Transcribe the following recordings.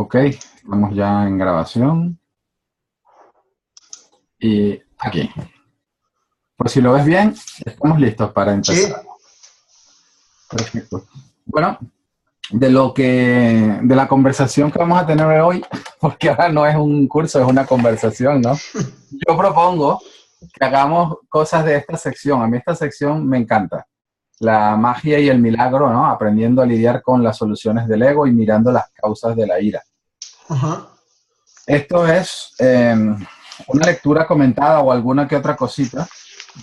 Ok, estamos ya en grabación. Y aquí. Por si lo ves bien, estamos listos para Sí, empezar. Perfecto. Bueno, de la conversación que vamos a tener hoy, porque ahora no es un curso, es una conversación, ¿no? Yo propongo que hagamos cosas de esta sección. A mí esta sección me encanta. La magia y el milagro, ¿no? Aprendiendo a lidiar con las soluciones del ego y mirando las causas de la ira. ajá. Esto es una lectura comentada o alguna que otra cosita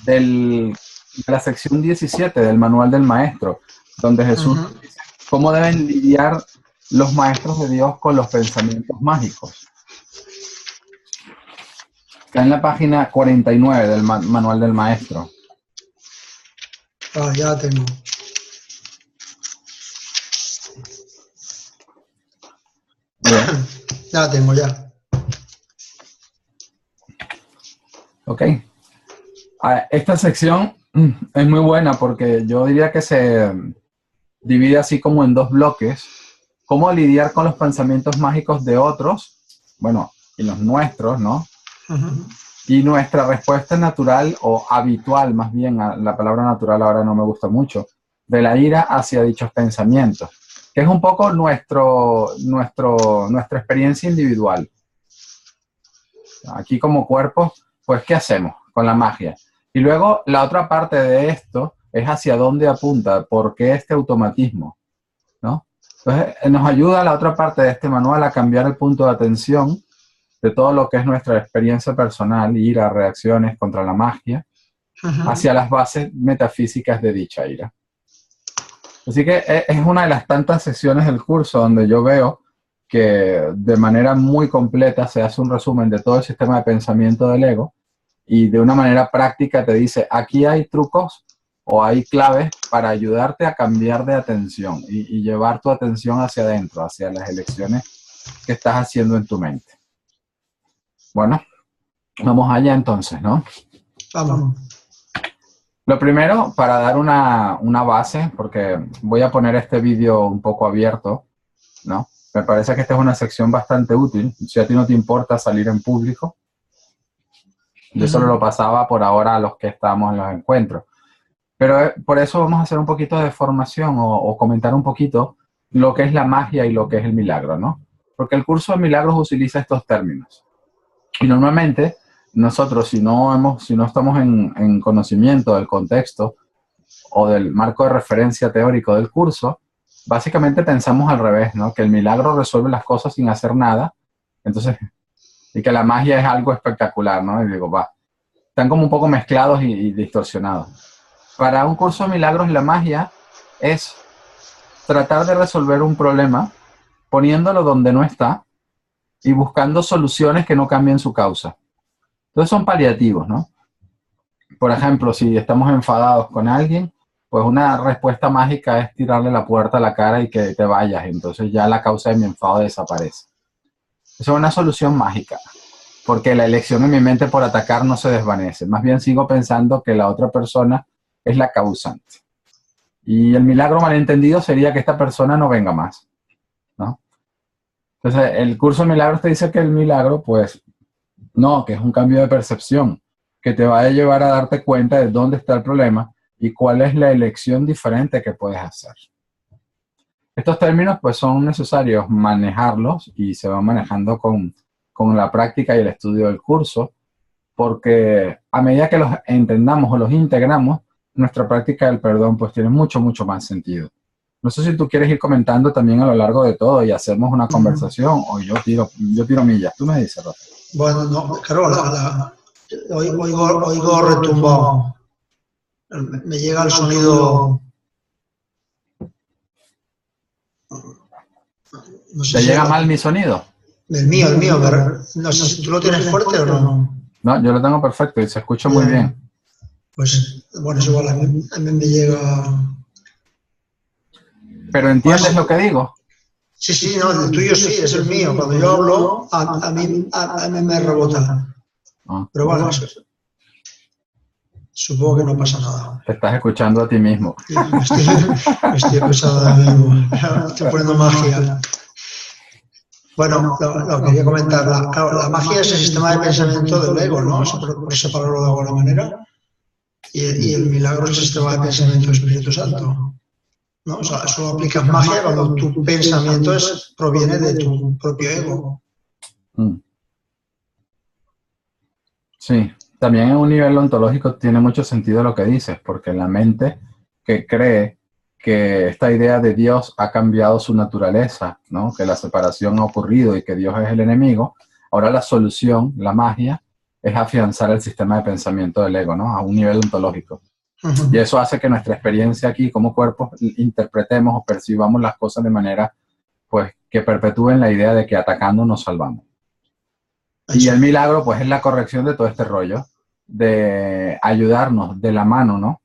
de la sección 17 del Manual del Maestro, donde Jesús Ujú. dice cómo deben lidiar los maestros de Dios con los pensamientos mágicos. Está en la página 49 del Manual del Maestro. Ya la tengo. Muy bien. Ya la tengo, ya. Ok. Esta sección es muy buena porque yo diría que se divide así como en dos bloques. Cómo lidiar con los pensamientos mágicos de otros, bueno, y los nuestros, ¿no? Ujú. Y nuestra respuesta natural o habitual, más bien, la palabra natural ahora no me gusta mucho, de la ira hacia dichos pensamientos, que es un poco nuestra experiencia individual. Aquí como cuerpo, pues, ¿qué hacemos con la magia? Y luego la otra parte de esto es hacia dónde apunta, por qué este automatismo, ¿no? Entonces, nos ayuda la otra parte de este manual a cambiar el punto de atención de todo lo que es nuestra experiencia personal, ira, reacciones contra la magia, Ujú. hacia las bases metafísicas de dicha ira. Así que es una de las tantas sesiones del curso donde yo veo que de manera muy completa se hace un resumen de todo el sistema de pensamiento del ego y de una manera práctica te dice, aquí hay trucos o hay claves para ayudarte a cambiar de atención y llevar tu atención hacia adentro, hacia las elecciones que estás haciendo en tu mente. Bueno, vamos allá entonces, ¿no? Vamos. Lo primero, para dar una base, porque voy a poner este vídeo un poco abierto, ¿no? Me parece que esta es una sección bastante útil. Si a ti no te importa salir en público, yo solo lo Ujú. pasaba por ahora a los que estamos en los encuentros. Pero por eso vamos a hacer un poquito de formación o comentar un poquito lo que es la magia y lo que es el milagro, ¿no? Porque el curso de milagros utiliza estos términos. Y normalmente nosotros, si no estamos en conocimiento del contexto o del marco de referencia teórico del curso, básicamente pensamos al revés, ¿no? Que el milagro resuelve las cosas sin hacer nada, entonces, y que la magia es algo espectacular, ¿no? Y digo, va, están como un poco mezclados y distorsionados. Para un curso de milagros, la magia es tratar de resolver un problema poniéndolo donde no está y buscando soluciones que no cambien su causa. Entonces son paliativos, ¿no? Por ejemplo, si estamos enfadados con alguien, pues una respuesta mágica es tirarle la puerta a la cara y que te vayas. Entonces ya la causa de mi enfado desaparece. Esa es una solución mágica, porque la elección en mi mente por atacar no se desvanece. Más bien sigo pensando que la otra persona es la causante. Y el milagro malentendido sería que esta persona no venga más, ¿no? Entonces, el curso de milagros te dice que el milagro, pues, no, que es un cambio de percepción, que te va a llevar a darte cuenta de dónde está el problema y cuál es la elección diferente que puedes hacer. Estos términos pues son necesarios manejarlos y se van manejando con la práctica y el estudio del curso, porque a medida que los entendamos o los integramos, nuestra práctica del perdón pues tiene mucho, mucho más sentido. No sé si tú quieres ir comentando también a lo largo de todo y hacemos una Ujú. conversación o yo tiro millas. Tú me dices, Rafa. Bueno, no, claro, oigo retumbado. Me llega el sonido, no sé ¿Te si llega mal mi sonido? el mío, no sé si tú lo tienes fuerte o no. No, yo lo tengo perfecto y se escucha muy bien. Bien, pues bueno, es igual, a mí me llega. ¿Pero entiendes lo que digo? Sí, sí, no, el tuyo sí, es el mío. Cuando yo hablo, a mí me rebota. Ah, Pero bueno, supongo que no pasa nada. te estás escuchando a ti mismo. Me estoy escuchando de mí mismo. Estoy poniendo magia. Bueno, lo quería comentar. Claro, la magia es el sistema de pensamiento del ego, ¿no? Por separarlo de alguna manera. Y el milagro es el sistema de pensamiento del Espíritu Santo, ¿no? O sea, solo aplicas magia cuando tu pensamiento proviene de tu propio ego. Sí, también en un nivel ontológico tiene mucho sentido lo que dices, porque la mente que cree que esta idea de Dios ha cambiado su naturaleza, ¿no? Que la separación ha ocurrido y que Dios es el enemigo, ahora la solución, la magia, es afianzar el sistema de pensamiento del ego, ¿no? A un nivel ontológico. Y eso hace que nuestra experiencia aquí como cuerpos interpretemos o percibamos las cosas de manera, pues, que perpetúen la idea de que atacando nos salvamos. Y el milagro, pues, es la corrección de todo este rollo, de ayudarnos de la mano, ¿no?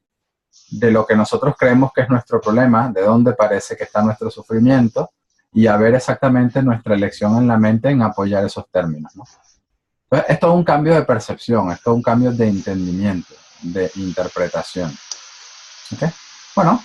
De lo que nosotros creemos que es nuestro problema, de dónde parece que está nuestro sufrimiento, y a ver exactamente nuestra elección en la mente en apoyar esos términos, ¿no? Entonces, esto es un cambio de percepción, esto es un cambio de entendimiento, de interpretación. ¿Ok? Bueno,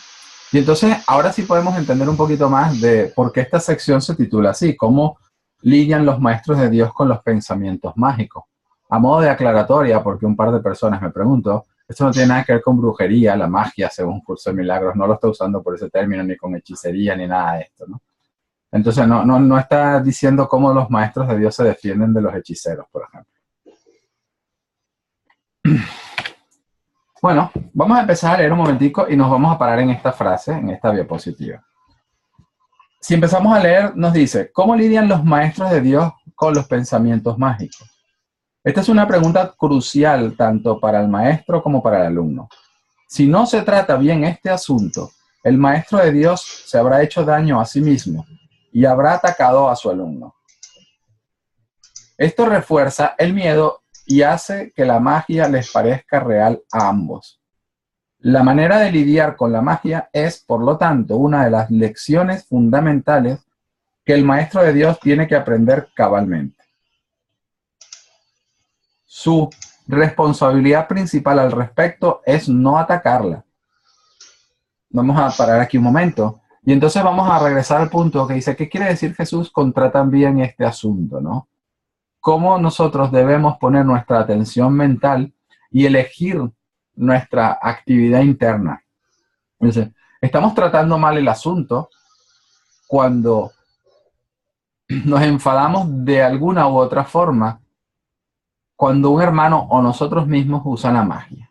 y entonces ahora sí podemos entender un poquito más de por qué esta sección se titula así, cómo lidian los maestros de Dios con los pensamientos mágicos. A modo de aclaratoria, porque un par de personas me preguntó, esto no tiene nada que ver con brujería, la magia, según Curso de Milagros, no lo está usando por ese término, ni con hechicería, ni nada de esto, ¿no? Entonces no está diciendo cómo los maestros de Dios se defienden de los hechiceros, por ejemplo. Bueno, vamos a empezar a leer un momentico y nos vamos a parar en esta frase, en esta diapositiva. Si empezamos a leer, nos dice, ¿cómo lidian los maestros de Dios con los pensamientos mágicos? Esta es una pregunta crucial tanto para el maestro como para el alumno. Si no se trata bien este asunto, el maestro de Dios se habrá hecho daño a sí mismo y habrá atacado a su alumno. Esto refuerza el miedo y hace que la magia les parezca real a ambos. La manera de lidiar con la magia es, por lo tanto, una de las lecciones fundamentales que el maestro de Dios tiene que aprender cabalmente. Su responsabilidad principal al respecto es no atacarla. Vamos a parar aquí un momento. Y entonces vamos a regresar al punto que dice, ¿qué quiere decir Jesús con tratan bien este asunto, ¿no? Cómo nosotros debemos poner nuestra atención mental y elegir nuestra actividad interna. Dice, estamos tratando mal el asunto cuando nos enfadamos de alguna u otra forma cuando un hermano o nosotros mismos usan la magia.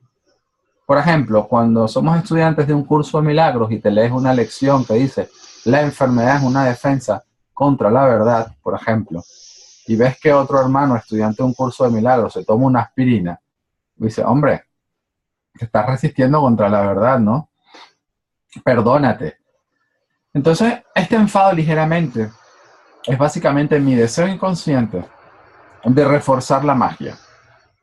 Por ejemplo, cuando somos estudiantes de un curso de milagros y te lees una lección que dice la enfermedad es una defensa contra la verdad, por ejemplo, y ves que otro hermano estudiante de un curso de milagros se toma una aspirina, y dice, hombre, te estás resistiendo contra la verdad, ¿no? Perdónate. Entonces, este enfado ligeramente es básicamente mi deseo inconsciente de reforzar la magia.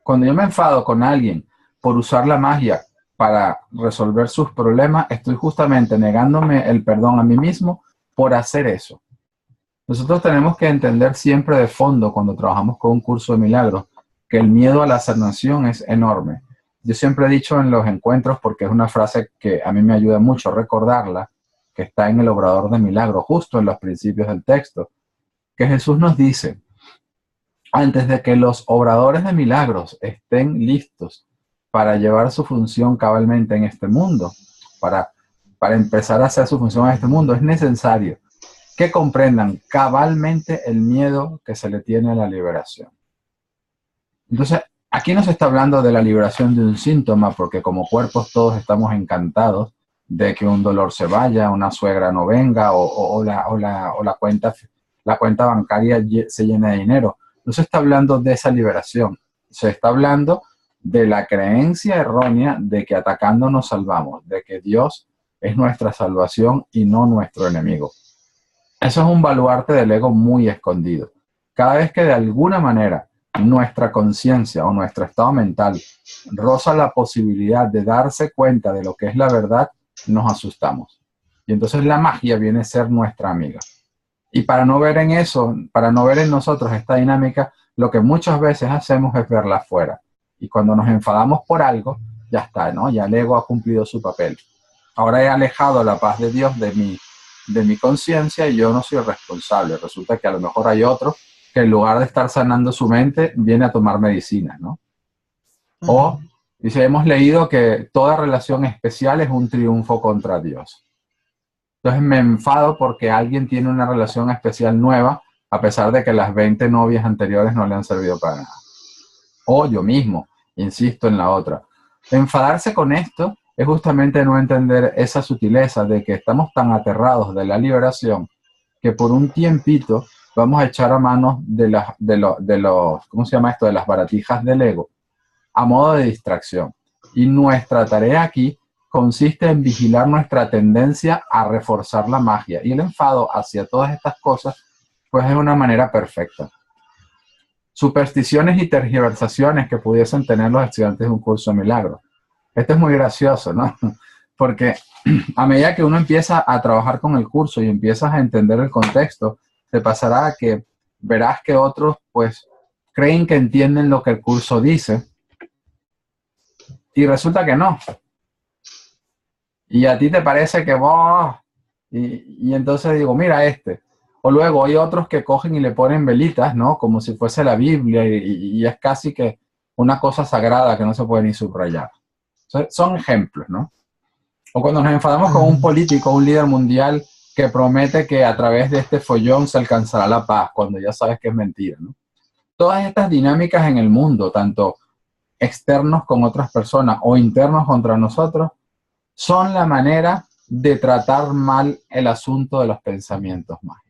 Cuando yo me enfado con alguien por usar la magia para resolver sus problemas, estoy justamente negándome el perdón a mí mismo por hacer eso. Nosotros tenemos que entender siempre de fondo cuando trabajamos con un curso de milagros que el miedo a la sanación es enorme. Yo siempre he dicho en los encuentros, porque es una frase que a mí me ayuda mucho a recordarla, que está en el Obrador de Milagros, justo en los principios del texto, que Jesús nos dice, antes de que los obradores de milagros estén listos para llevar su función cabalmente en este mundo, para empezar a hacer su función en este mundo, es necesario que comprendan cabalmente el miedo que se le tiene a la liberación. Entonces, aquí no se está hablando de la liberación de un síntoma, porque como cuerpos todos estamos encantados de que un dolor se vaya, una suegra no venga o la cuenta bancaria se llene de dinero. No se está hablando de esa liberación, se está hablando de la creencia errónea de que atacando nos salvamos, de que Dios es nuestra salvación y no nuestro enemigo. Eso es un baluarte del ego muy escondido. Cada vez que de alguna manera nuestra conciencia o nuestro estado mental roza la posibilidad de darse cuenta de lo que es la verdad, nos asustamos. Y entonces la magia viene a ser nuestra amiga. Y para no ver en eso, para no ver en nosotros esta dinámica, lo que muchas veces hacemos es verla afuera. Y cuando nos enfadamos por algo, ya está, ¿no? Ya el ego ha cumplido su papel. Ahora he alejado la paz de Dios de mí de mi conciencia y yo no soy responsable. Resulta que a lo mejor hay otro que en lugar de estar sanando su mente, viene a tomar medicina, ¿no? O, dice, hemos leído que toda relación especial es un triunfo contra Dios. Entonces me enfado porque alguien tiene una relación especial nueva, a pesar de que las 20 novias anteriores no le han servido para nada. O yo mismo, insisto en la otra. Enfadarse con esto es justamente no entender esa sutileza de que estamos tan aterrados de la liberación que por un tiempito vamos a echar a mano de los, ¿cómo se llama esto? De las baratijas del ego, a modo de distracción. Y nuestra tarea aquí consiste en vigilar nuestra tendencia a reforzar la magia. Y el enfado hacia todas estas cosas, pues es una manera perfecta. Supersticiones y tergiversaciones que pudiesen tener los estudiantes de un curso de milagros. Esto es muy gracioso, ¿no? Porque a medida que uno empieza a trabajar con el curso y empiezas a entender el contexto, te pasará que verás que otros, pues, creen que entienden lo que el curso dice y resulta que no. Y a ti te parece que vos... Y entonces digo, mira este. O luego hay otros que cogen y le ponen velitas, ¿no? Como si fuese la Biblia y es casi que una cosa sagrada que no se puede ni subrayar. Son ejemplos, ¿no? O cuando nos enfadamos con un político, un líder mundial que promete que a través de este follón se alcanzará la paz, cuando ya sabes que es mentira, ¿no? Todas estas dinámicas en el mundo, tanto externos con otras personas o internos contra nosotros, son la manera de tratar mal el asunto de los pensamientos mágicos.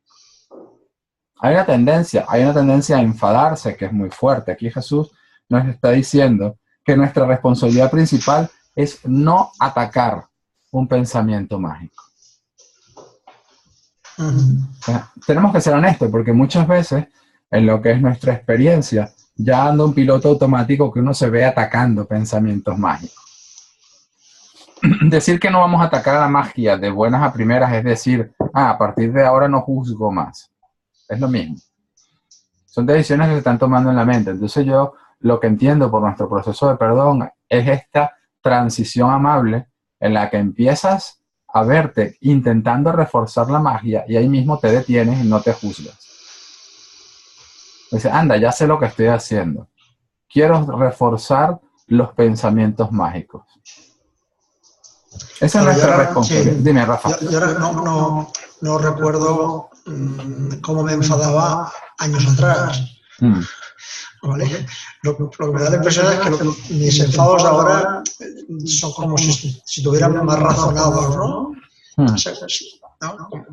Hay una tendencia a enfadarse que es muy fuerte. Aquí Jesús nos está diciendo que nuestra responsabilidad principal es no atacar un pensamiento mágico. Tenemos que ser honestos porque muchas veces en lo que es nuestra experiencia ya anda un piloto automático que uno se ve atacando pensamientos mágicos. Decir que no vamos a atacar a la magia de buenas a primeras es decir, a partir de ahora no juzgo más. Es lo mismo. Son decisiones que se están tomando en la mente. Entonces yo lo que entiendo por nuestro proceso de perdón es esta transición amable en la que empiezas a verte intentando reforzar la magia y ahí mismo te detienes y no te juzgas. Dice, anda, ya sé lo que estoy haciendo. Quiero reforzar los pensamientos mágicos. Esa es nuestra responsabilidad. Sí. Dime, Rafa. Yo no recuerdo cómo me enfadaba años atrás. ¿Vale? Lo que me da la impresión es que mis enfados ahora son como si estuvieran más razonados, ¿no?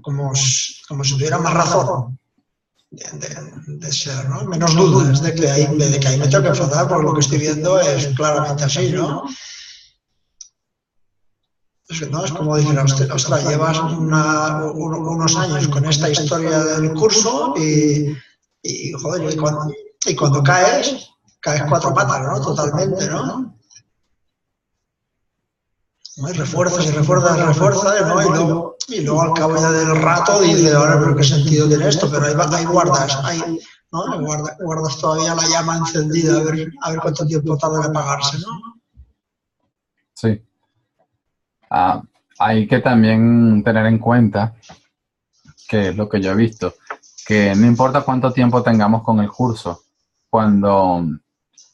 Como si tuvieran más razón de ser, ¿no? Menos dudas de que ahí me tengo que enfadar porque lo que estoy viendo es claramente así, ¿no? ¿No? Es como decir, ostras, llevas unos años con esta historia del curso y joder, y cuando caes cuatro patas, ¿no? Totalmente, ¿no? Y refuerzas, ¿no? Y luego al cabo ya del rato dices, ahora, pero qué sentido tiene esto, pero ahí guardas, ¿no? Guardas todavía la llama encendida, a ver cuánto tiempo tarda en apagarse, ¿no? Sí. Hay que también tener en cuenta, que es lo que yo he visto, que no importa cuánto tiempo tengamos con el curso, cuando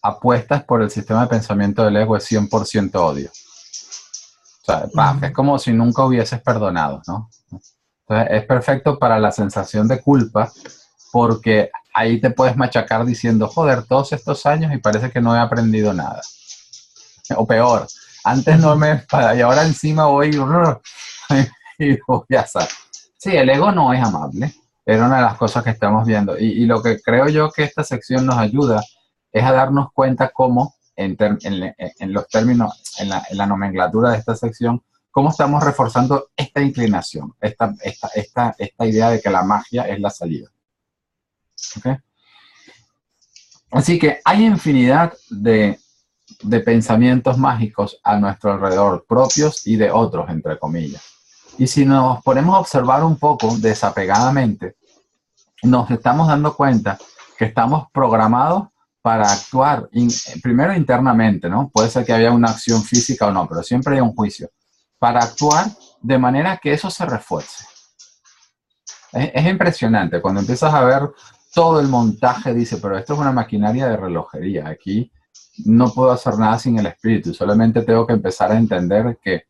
apuestas por el sistema de pensamiento del ego es 100% odio. O sea, es como si nunca hubieses perdonado, ¿no? Entonces, es perfecto para la sensación de culpa, porque ahí te puedes machacar diciendo, joder, todos estos años y parece que no he aprendido nada. O peor, antes no me... Y ahora encima voy y voy a hacer. Sí, el ego no es amable. Era una de las cosas que estamos viendo. Y lo que creo yo que esta sección nos ayuda es a darnos cuenta cómo, en los términos, en la nomenclatura de esta sección, cómo estamos reforzando esta inclinación, esta idea de que la magia es la salida. ¿Okay? Así que hay infinidad de pensamientos mágicos a nuestro alrededor, propios y de otros, entre comillas. Y si nos ponemos a observar un poco desapegadamente, nos estamos dando cuenta que estamos programados para actuar primero internamente, ¿no? Puede ser que haya una acción física o no, pero siempre hay un juicio. Para actuar de manera que eso se refuerce. Es impresionante. Cuando empiezas a ver todo el montaje, dice, pero esto es una maquinaria de relojería. Aquí no puedo hacer nada sin el espíritu. Solamente tengo que empezar a entender que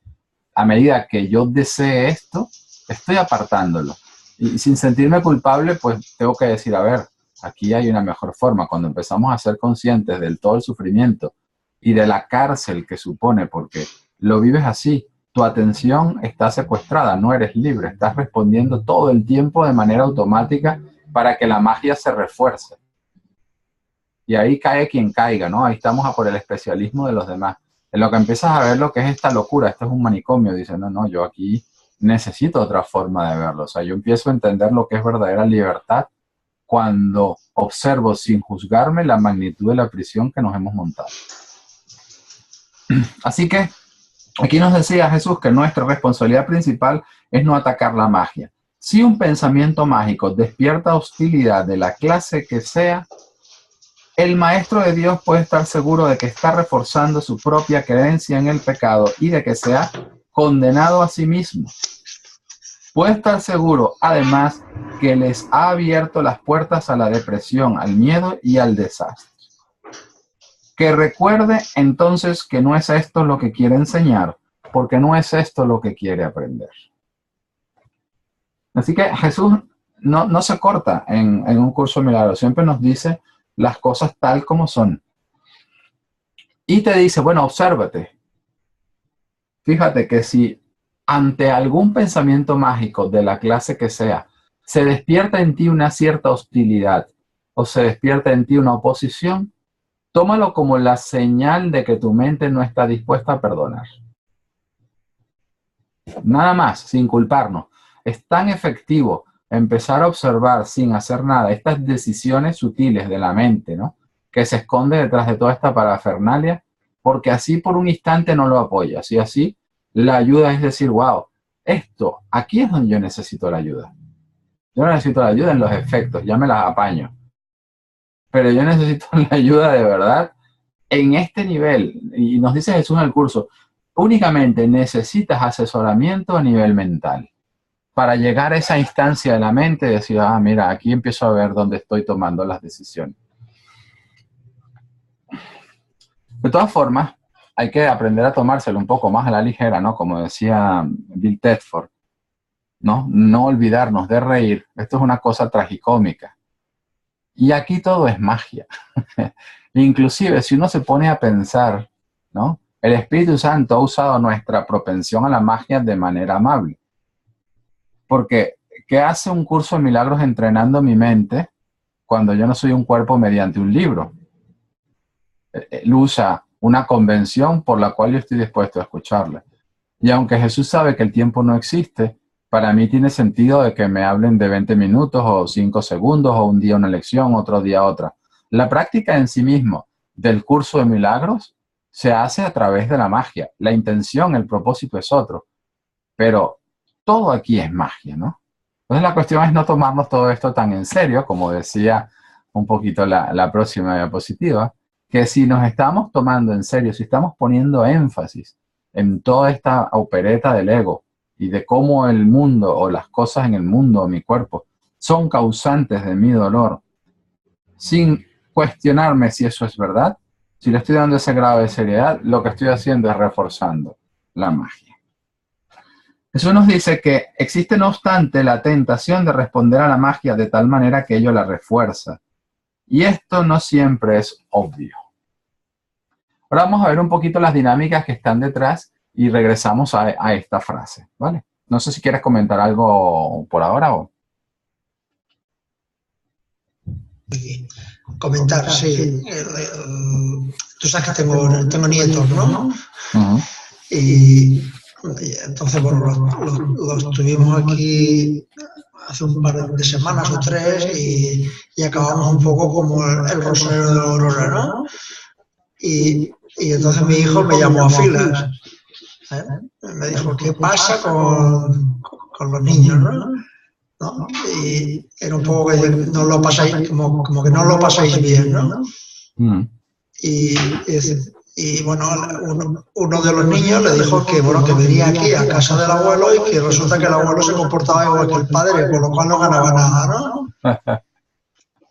a medida que yo desee esto, estoy apartándolo. Y sin sentirme culpable, pues tengo que decir, a ver, aquí hay una mejor forma. Cuando empezamos a ser conscientes del todo el sufrimiento y de la cárcel que supone, porque lo vives así, tu atención está secuestrada, no eres libre, estás respondiendo todo el tiempo de manera automática para que la magia se refuerce. Y ahí cae quien caiga, ¿no? Ahí estamos a por el especialismo de los demás. En lo que empiezas a ver lo que es esta locura, esto es un manicomio, dice, no, yo aquí necesito otra forma de verlo. O sea, yo empiezo a entender lo que es verdadera libertad cuando observo sin juzgarme la magnitud de la prisión que nos hemos montado. Así que aquí nos decía Jesús que nuestra responsabilidad principal es no atacar la magia. Si un pensamiento mágico despierta hostilidad de la clase que sea, el maestro de Dios puede estar seguro de que está reforzando su propia creencia en el pecado y de que se ha condenado a sí mismo. Puede estar seguro, además, que les ha abierto las puertas a la depresión, al miedo y al desastre. Que recuerde entonces que no es esto lo que quiere enseñar, porque no es esto lo que quiere aprender. Así que Jesús no se corta en un curso de milagros, siempre nos dice las cosas tal como son. Y te dice, bueno, obsérvate. Fíjate que si ante algún pensamiento mágico de la clase que sea, se despierta en ti una cierta hostilidad o se despierta en ti una oposición, tómalo como la señal de que tu mente no está dispuesta a perdonar. Nada más, sin culparnos. Es tan efectivo empezar a observar sin hacer nada estas decisiones sutiles de la mente, ¿no? Que se esconde detrás de toda esta parafernalia, porque así por un instante no lo apoyas. Y así la ayuda es decir, wow, aquí es donde yo necesito la ayuda. Yo no necesito la ayuda en los efectos, ya me las apaño. Pero yo necesito la ayuda de verdad en este nivel. Y nos dice Jesús en el curso, únicamente necesitas asesoramiento a nivel mental para llegar a esa instancia de la mente y decir, mira, aquí empiezo a ver dónde estoy tomando las decisiones. De todas formas, hay que aprender a tomárselo un poco más a la ligera, ¿no? Como decía Bill Tedford, ¿no? No olvidarnos de reír. Esto es una cosa tragicómica. Y aquí todo es magia. Inclusive, si uno se pone a pensar, ¿no? El Espíritu Santo ha usado nuestra propensión a la magia de manera amable. Porque, ¿qué hace un curso de milagros entrenando mi mente cuando yo no soy un cuerpo mediante un libro? Él usa una convención por la cual yo estoy dispuesto a escucharla. Y aunque Jesús sabe que el tiempo no existe, para mí tiene sentido de que me hablen de 20 minutos o 5 segundos o un día una lección, otro día otra. La práctica en sí mismo del curso de milagros se hace a través de la magia. La intención, el propósito es otro. Pero todo aquí es magia, ¿no? Entonces la cuestión es no tomarnos todo esto tan en serio, como decía un poquito la próxima diapositiva, que si nos estamos tomando en serio, si estamos poniendo énfasis en toda esta opereta del ego y de cómo el mundo o las cosas en el mundo o mi cuerpo son causantes de mi dolor, sin cuestionarme si eso es verdad, si le estoy dando ese grado de seriedad, lo que estoy haciendo es reforzando la magia. Eso nos dice que existe, no obstante, la tentación de responder a la magia de tal manera que ello la refuerza. Y esto no siempre es obvio. Ahora vamos a ver un poquito las dinámicas que están detrás y regresamos a esta frase, ¿vale? No sé si quieres comentar algo por ahora o... Comentar, sí. Tú sabes que tengo nietos, ¿no? Uh-huh. Y entonces, bueno, los tuvimos aquí hace un par de semanas o 3 y acabamos un poco como el Rosario de la Aurora, ¿no? Y entonces mi hijo me llamó a filas. Me dijo, ¿qué pasa con los niños, ¿no? Y era un poco que no lo pasáis, como que no lo pasáis bien, ¿no? Mm. Y Y bueno, uno de los niños le dijo que, bueno, que venía aquí a casa del abuelo y que resulta que el abuelo se comportaba igual que el padre, con lo cual no ganaba nada, ¿no?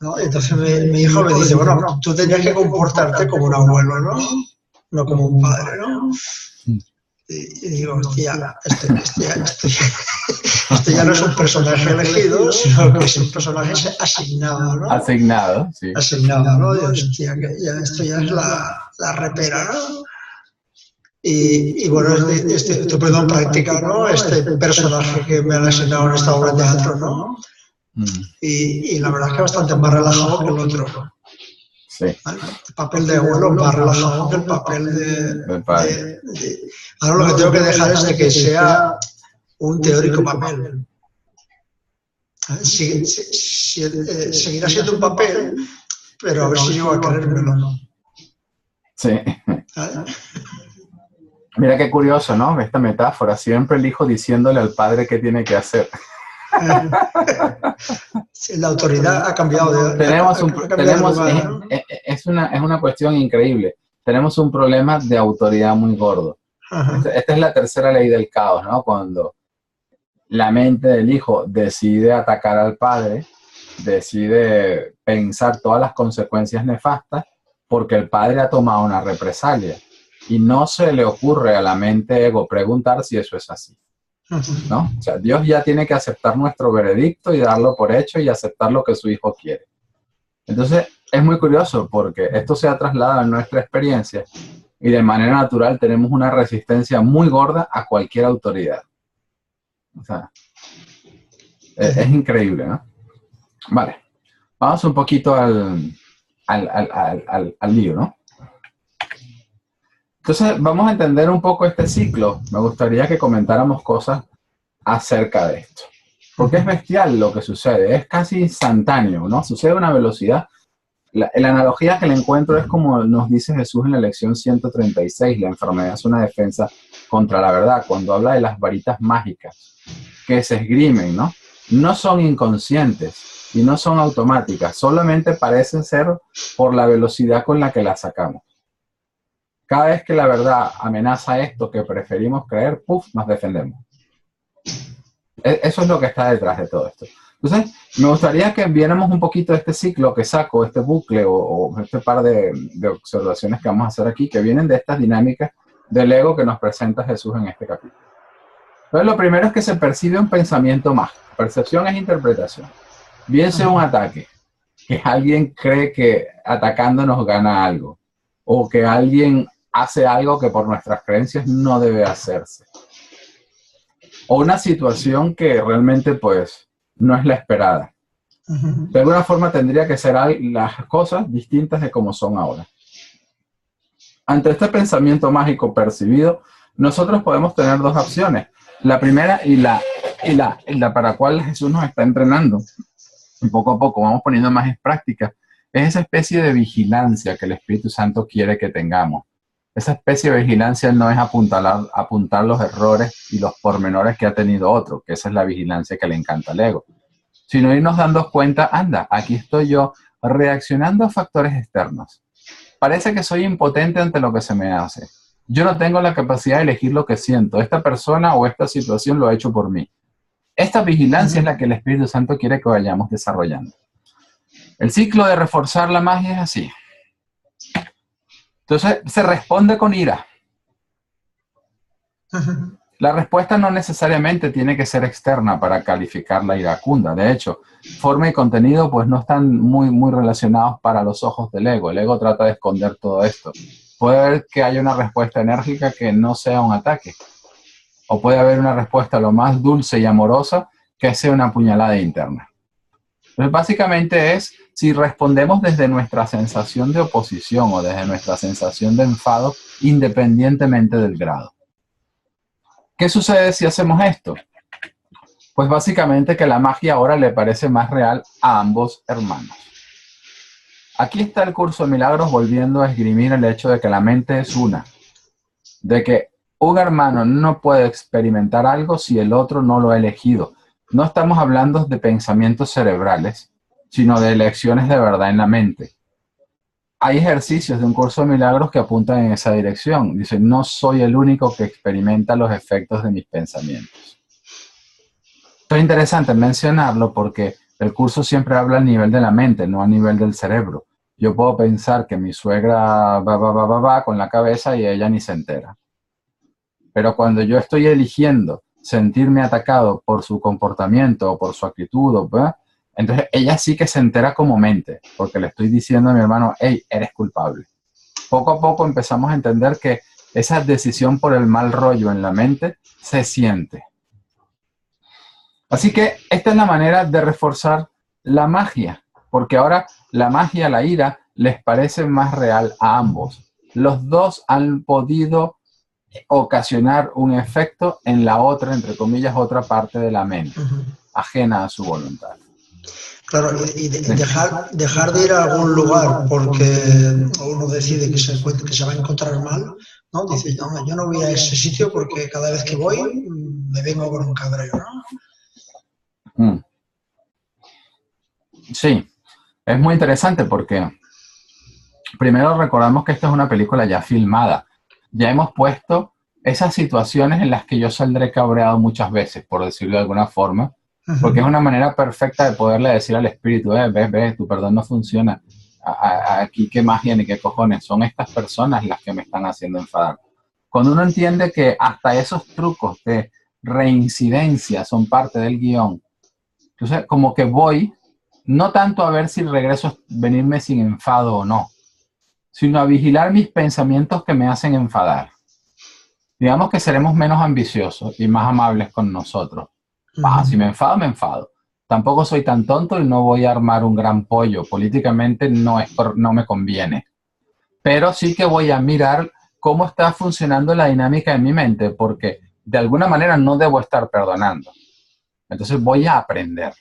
¿No? Entonces mi hijo me dice, bueno, tú tenías que comportarte como un abuelo, ¿no? No como un padre, ¿no? Y digo, hostia, esto ya no es un personaje elegido, sino que es un personaje asignado, ¿no? Asignado, sí. Asignado, ¿no? Y hostia, que ya, esto ya es la repera, ¿no? Y bueno, estoy poniendo en práctica, ¿no? Este personaje que me han asignado en esta obra de teatro, ¿no? Y la verdad es que bastante más relajado que el otro. Sí. El papel de abuelo más relajado que el papel de padre. Ahora lo que tengo que dejar es de que sea un teórico papel. Seguirá siendo un papel, pero a ver si llego a creérmelo. Sí. Mira qué curioso, ¿no? Esta metáfora, siempre el hijo diciéndole al padre qué tiene que hacer. La autoridad ha cambiado es una cuestión increíble. Tenemos un problema de autoridad muy gordo. Esta es la tercera ley del caos, ¿no? Cuando la mente del hijo decide atacar al padre, decide pensar todas las consecuencias nefastas porque el padre ha tomado una represalia y no se le ocurre a la mente ego preguntar si eso es así, ¿no? O sea, Dios ya tiene que aceptar nuestro veredicto y darlo por hecho y aceptar lo que su hijo quiere. Entonces, es muy curioso porque esto se ha trasladado en nuestra experiencia y de manera natural tenemos una resistencia muy gorda a cualquier autoridad. O sea, es increíble, ¿no? Vale, vamos un poquito al lío, ¿no? Entonces, vamos a entender un poco este ciclo. Me gustaría que comentáramos cosas acerca de esto. Porque es bestial lo que sucede, es casi instantáneo, ¿no? Sucede a una velocidad. La analogía que le encuentro es como nos dice Jesús en la lección 136, la enfermedad es una defensa contra la verdad, cuando habla de las varitas mágicas que se esgrimen, ¿no? No son inconscientes y no son automáticas, solamente parecen ser por la velocidad con la que las sacamos. Cada vez que la verdad amenaza esto que preferimos creer, ¡puf!, nos defendemos. Eso es lo que está detrás de todo esto. Entonces, me gustaría que viéramos un poquito de este ciclo que saco, este bucle o este par de observaciones que vamos a hacer aquí, que vienen de estas dinámicas del ego que nos presenta Jesús en este capítulo. Entonces, lo primero es que se percibe un pensamiento mágico. Percepción es interpretación. Bien sea un ataque, que alguien cree que atacándonos gana algo, o que alguien hace algo que por nuestras creencias no debe hacerse. O una situación que realmente, pues, no es la esperada. De alguna forma tendría que ser las cosas distintas de como son ahora. Ante este pensamiento mágico percibido, nosotros podemos tener dos opciones. La primera y la para la cual Jesús nos está entrenando. Y poco a poco vamos poniendo más en práctica. Es esa especie de vigilancia que el Espíritu Santo quiere que tengamos. Esa especie de vigilancia no es apuntar los errores y los pormenores que ha tenido otro, que esa es la vigilancia que le encanta al ego, sino irnos dando cuenta, anda, aquí estoy yo reaccionando a factores externos. Parece que soy impotente ante lo que se me hace. Yo no tengo la capacidad de elegir lo que siento. Esta persona o esta situación lo ha hecho por mí. Esta vigilancia es la que el Espíritu Santo quiere que vayamos desarrollando. El ciclo de reforzar la magia es así. Entonces, se responde con ira. La respuesta no necesariamente tiene que ser externa para calificar la iracunda. De hecho, forma y contenido pues no están muy relacionados para los ojos del ego. El ego trata de esconder todo esto. Puede haber que haya una respuesta enérgica que no sea un ataque. O puede haber una respuesta lo más dulce y amorosa que sea una puñalada interna. Entonces, básicamente es si respondemos desde nuestra sensación de oposición o desde nuestra sensación de enfado, independientemente del grado. ¿Qué sucede si hacemos esto? Pues básicamente que la magia ahora le parece más real a ambos hermanos. Aquí está el curso de milagros volviendo a esgrimir el hecho de que la mente es una. De que un hermano no puede experimentar algo si el otro no lo ha elegido. No estamos hablando de pensamientos cerebrales, sino de elecciones de verdad en la mente. hay ejercicios de un curso de milagros que apuntan en esa dirección. Dice, no soy el único que experimenta los efectos de mis pensamientos. Esto es interesante mencionarlo porque el curso siempre habla a nivel de la mente, no a nivel del cerebro. Yo puedo pensar que mi suegra va con la cabeza y ella ni se entera. Pero cuando yo estoy eligiendo sentirme atacado por su comportamiento o por su actitud, ¿verdad? Entonces ella sí que se entera como mente, porque le estoy diciendo a mi hermano, hey, eres culpable. Poco a poco empezamos a entender que esa decisión por el mal rollo en la mente se siente. Así que esta es la manera de reforzar la magia, porque ahora la magia, la ira, les parece más real a ambos. Los dos han podido ocasionar un efecto en la otra, entre comillas, otra parte de la mente, ajena a su voluntad. Claro, y dejar de ir a algún lugar porque uno decide que se va a encontrar mal, ¿no? Dice, no, yo no voy a ese sitio porque cada vez que voy me vengo con un cabreo, ¿no? Sí, es muy interesante porque primero recordamos que esta es una película ya filmada. Ya hemos puesto esas situaciones en las que yo saldré cabreado muchas veces, por decirlo de alguna forma, porque es una manera perfecta de poderle decir al espíritu, ves, tu perdón no funciona. Aquí qué magia ni qué cojones. Son estas personas las que me están haciendo enfadar. Cuando uno entiende que hasta esos trucos de reincidencia son parte del guión, entonces como que voy, no tanto a ver si regreso a venirme sin enfado o no, sino a vigilar mis pensamientos que me hacen enfadar. Digamos que seremos menos ambiciosos y más amables con nosotros. Si me enfado, me enfado. Tampoco soy tan tonto y no voy a armar un gran pollo. Políticamente no me conviene. Pero sí que voy a mirar cómo está funcionando la dinámica en mi mente, porque de alguna manera no debo estar perdonando. Entonces voy a aprender.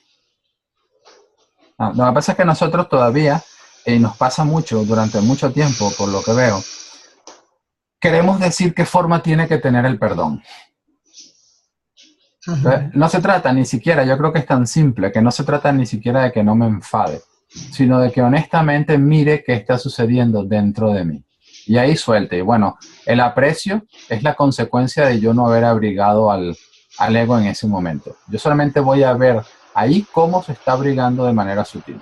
Lo que pasa es que nosotros todavía, nos pasa mucho durante mucho tiempo, por lo que veo, queremos decir qué forma tiene que tener el perdón. Entonces, no se trata ni siquiera, yo creo que es tan simple, que no se trata ni siquiera de que no me enfade, sino de que honestamente mire qué está sucediendo dentro de mí. Y ahí suelte. Y bueno, el aprecio es la consecuencia de yo no haber abrigado al ego en ese momento. Yo solamente voy a ver ahí cómo se está abrigando de manera sutil.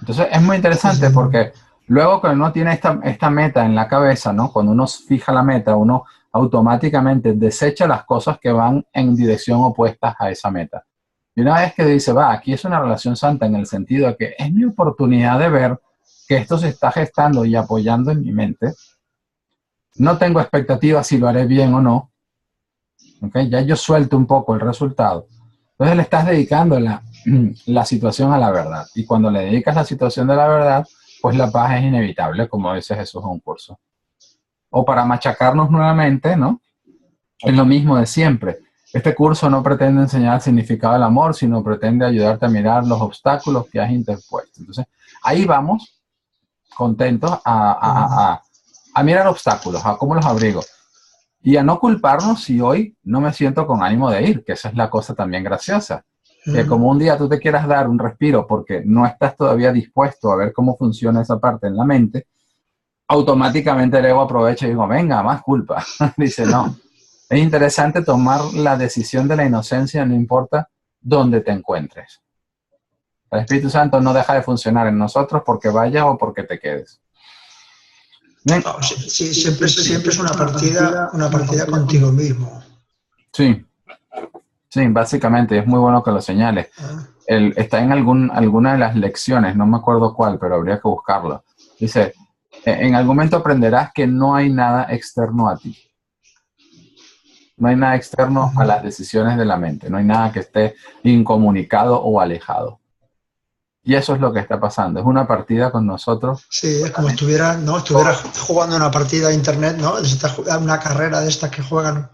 Entonces es muy interesante porque luego que uno tiene esta meta en la cabeza, ¿no? Cuando uno fija la meta, uno automáticamente desecha las cosas que van en dirección opuesta a esa meta. Y una vez que dice, aquí es una relación santa en el sentido de que es mi oportunidad de ver que esto se está gestando y apoyando en mi mente. No tengo expectativas si lo haré bien o no. ¿Okay? Ya yo suelto un poco el resultado. Entonces le estás dedicando la situación a la verdad. Y cuando le dedicas la situación de la verdad, pues la paz es inevitable, como dice Jesús en un curso. O para machacarnos nuevamente, ¿no? Es lo mismo de siempre. Este curso no pretende enseñar el significado del amor, sino pretende ayudarte a mirar los obstáculos que has interpuesto. Entonces, ahí vamos, contentos, a mirar obstáculos, a cómo los abrigo. Y a no culparnos si hoy no me siento con ánimo de ir, que esa es la cosa también graciosa. Que como un día tú te quieras dar un respiro porque no estás todavía dispuesto a ver cómo funciona esa parte en la mente, automáticamente el ego aprovecha y digo, venga, más culpa. Dice, no. Es interesante tomar la decisión de la inocencia, no importa dónde te encuentres. El Espíritu Santo no deja de funcionar en nosotros porque vayas o porque te quedes. Bien. No, sí, siempre es una partida contigo mismo. Sí, básicamente, es muy bueno que lo señales. Está en alguna de las lecciones, no me acuerdo cuál, pero habría que buscarlo. Dice, en algún momento aprenderás que no hay nada externo a ti. No hay nada externo a las decisiones de la mente. No hay nada que esté incomunicado o alejado. Y eso es lo que está pasando. Es una partida con nosotros. Sí, es como estuviera jugando una partida de internet, ¿no? Una carrera de estas que juegan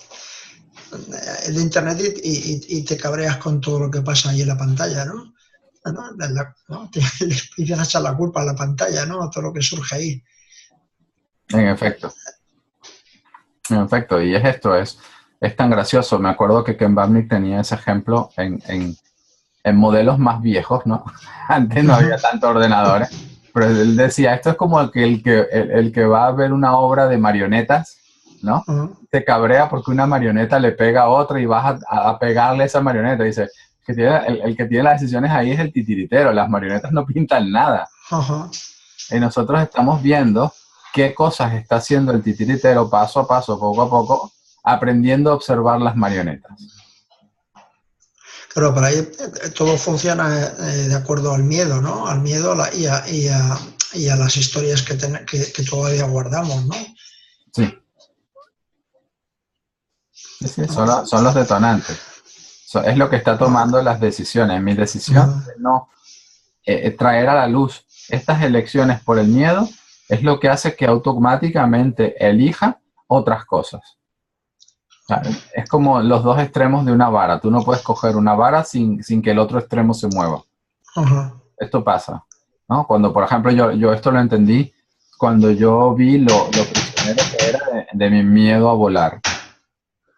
de internet y te cabreas con todo lo que pasa ahí en la pantalla, ¿no? Y te echar la culpa a la pantalla, ¿no? A todo lo que surge ahí. En efecto. Y es esto, es tan gracioso. Me acuerdo que Ken Babnick tenía ese ejemplo en modelos más viejos, ¿no? Antes no había tantos ordenadores, Pero él decía, esto es como el que va a ver una obra de marionetas, ¿no? Se cabrea porque una marioneta le pega a otra y vas a pegarle a esa marioneta. Dice, el que tiene las decisiones ahí es el titiritero, las marionetas no pintan nada. Y nosotros estamos viendo qué cosas está haciendo el titiritero paso a paso, poco a poco, aprendiendo a observar las marionetas. Pero para ahí todo funciona de acuerdo al miedo, ¿no? Al miedo y a las historias que todavía guardamos, ¿no? Sí. Sí, son los detonantes. Es lo que está tomando las decisiones. Mi decisión de no traer a la luz estas elecciones por el miedo es lo que hace que automáticamente elija otras cosas. O sea, es como los dos extremos de una vara. Tú no puedes coger una vara sin que el otro extremo se mueva. Esto pasa, ¿no? Cuando, por ejemplo, yo esto lo entendí cuando yo vi lo prisionero que era de mi miedo a volar.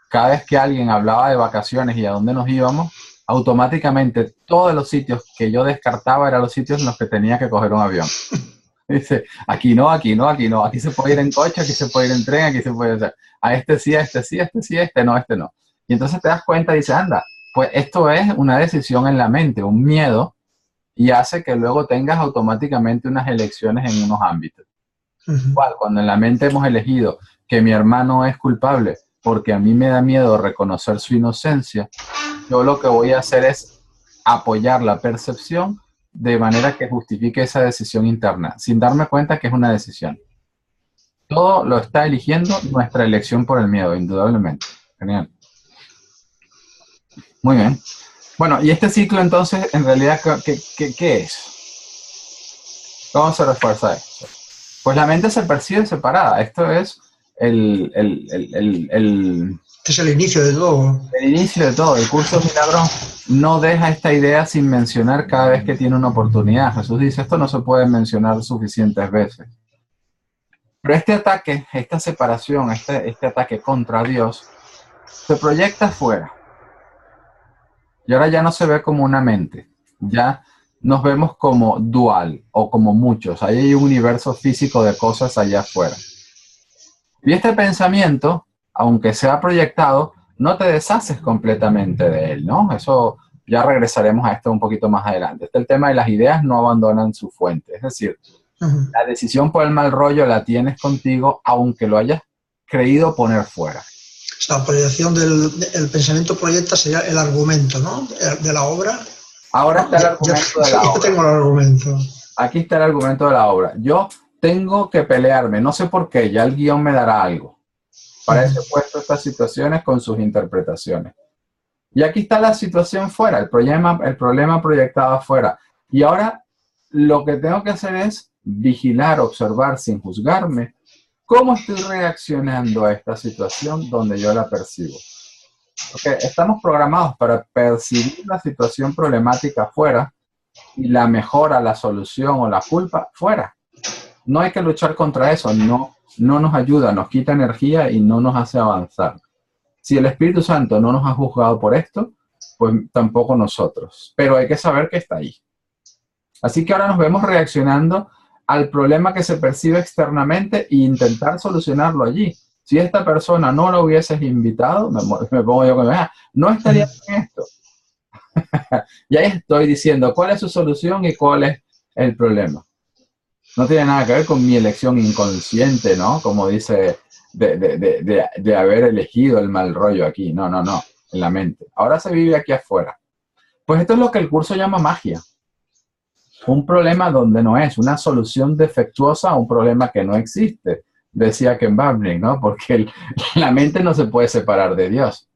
Cada vez que alguien hablaba de vacaciones y a dónde nos íbamos, automáticamente todos los sitios que yo descartaba eran los sitios en los que tenía que coger un avión. Dice, aquí no, aquí no, aquí no. Aquí se puede ir en coche, aquí se puede ir en tren, aquí se puede ir... A este sí, a este sí, a este sí, a este no, a este no. Y entonces te das cuenta y dices, anda, pues esto es una decisión en la mente, un miedo, y hace que luego tengas automáticamente unas elecciones en unos ámbitos. Igual, cuando en la mente hemos elegido que mi hermano es culpable porque a mí me da miedo reconocer su inocencia, yo lo que voy a hacer es apoyar la percepción de manera que justifique esa decisión interna, sin darme cuenta que es una decisión. Todo lo está eligiendo nuestra elección por el miedo, indudablemente. Genial. Muy bien. Bueno, y este ciclo entonces, en realidad, ¿qué es? ¿Cómo se refuerza esto? Pues la mente se percibe separada. Esto es es el inicio de todo. El inicio de todo. El curso de milagros no deja esta idea sin mencionar cada vez que tiene una oportunidad. Jesús dice, esto no se puede mencionar suficientes veces. Pero este ataque, esta separación, este ataque contra Dios, se proyecta afuera. Y ahora ya no se ve como una mente. Ya nos vemos como dual o como muchos. Ahí hay un universo físico de cosas allá afuera. Y este pensamiento, aunque sea proyectado, no te deshaces completamente de él, ¿no? Eso ya regresaremos a esto un poquito más adelante. Este es el tema de las ideas no abandonan su fuente. Es decir, la decisión por el mal rollo la tienes contigo, aunque lo hayas creído poner fuera. La proyección del pensamiento proyecta sería el argumento, ¿no? De la obra. Ahora está el argumento de la obra. Yo tengo el argumento. Aquí está el argumento de la obra. Yo tengo que pelearme, no sé por qué, ya el guión me dará algo. Para eso he puesto estas situaciones con sus interpretaciones. Y aquí está la situación fuera, el problema proyectado afuera. Y ahora lo que tengo que hacer es vigilar, observar sin juzgarme cómo estoy reaccionando a esta situación donde yo la percibo. Porque estamos programados para percibir la situación problemática afuera y la mejora, la solución o la culpa fuera. No hay que luchar contra eso, no nos ayuda, nos quita energía y no nos hace avanzar. Si el Espíritu Santo no nos ha juzgado por esto, pues tampoco nosotros. Pero hay que saber que está ahí. Así que ahora nos vemos reaccionando al problema que se percibe externamente e intentar solucionarlo allí. Si esta persona no lo hubieses invitado, me pongo yo con no estaría en esto. Y ahí estoy diciendo cuál es su solución y cuál es el problema. No tiene nada que ver con mi elección inconsciente, ¿no? Como dice, de haber elegido el mal rollo aquí. No, en la mente. Ahora se vive aquí afuera. Pues esto es lo que el curso llama magia. Un problema donde no es, una solución defectuosa a un problema que no existe, decía Ken Babling, ¿no? Porque la mente no se puede separar de Dios.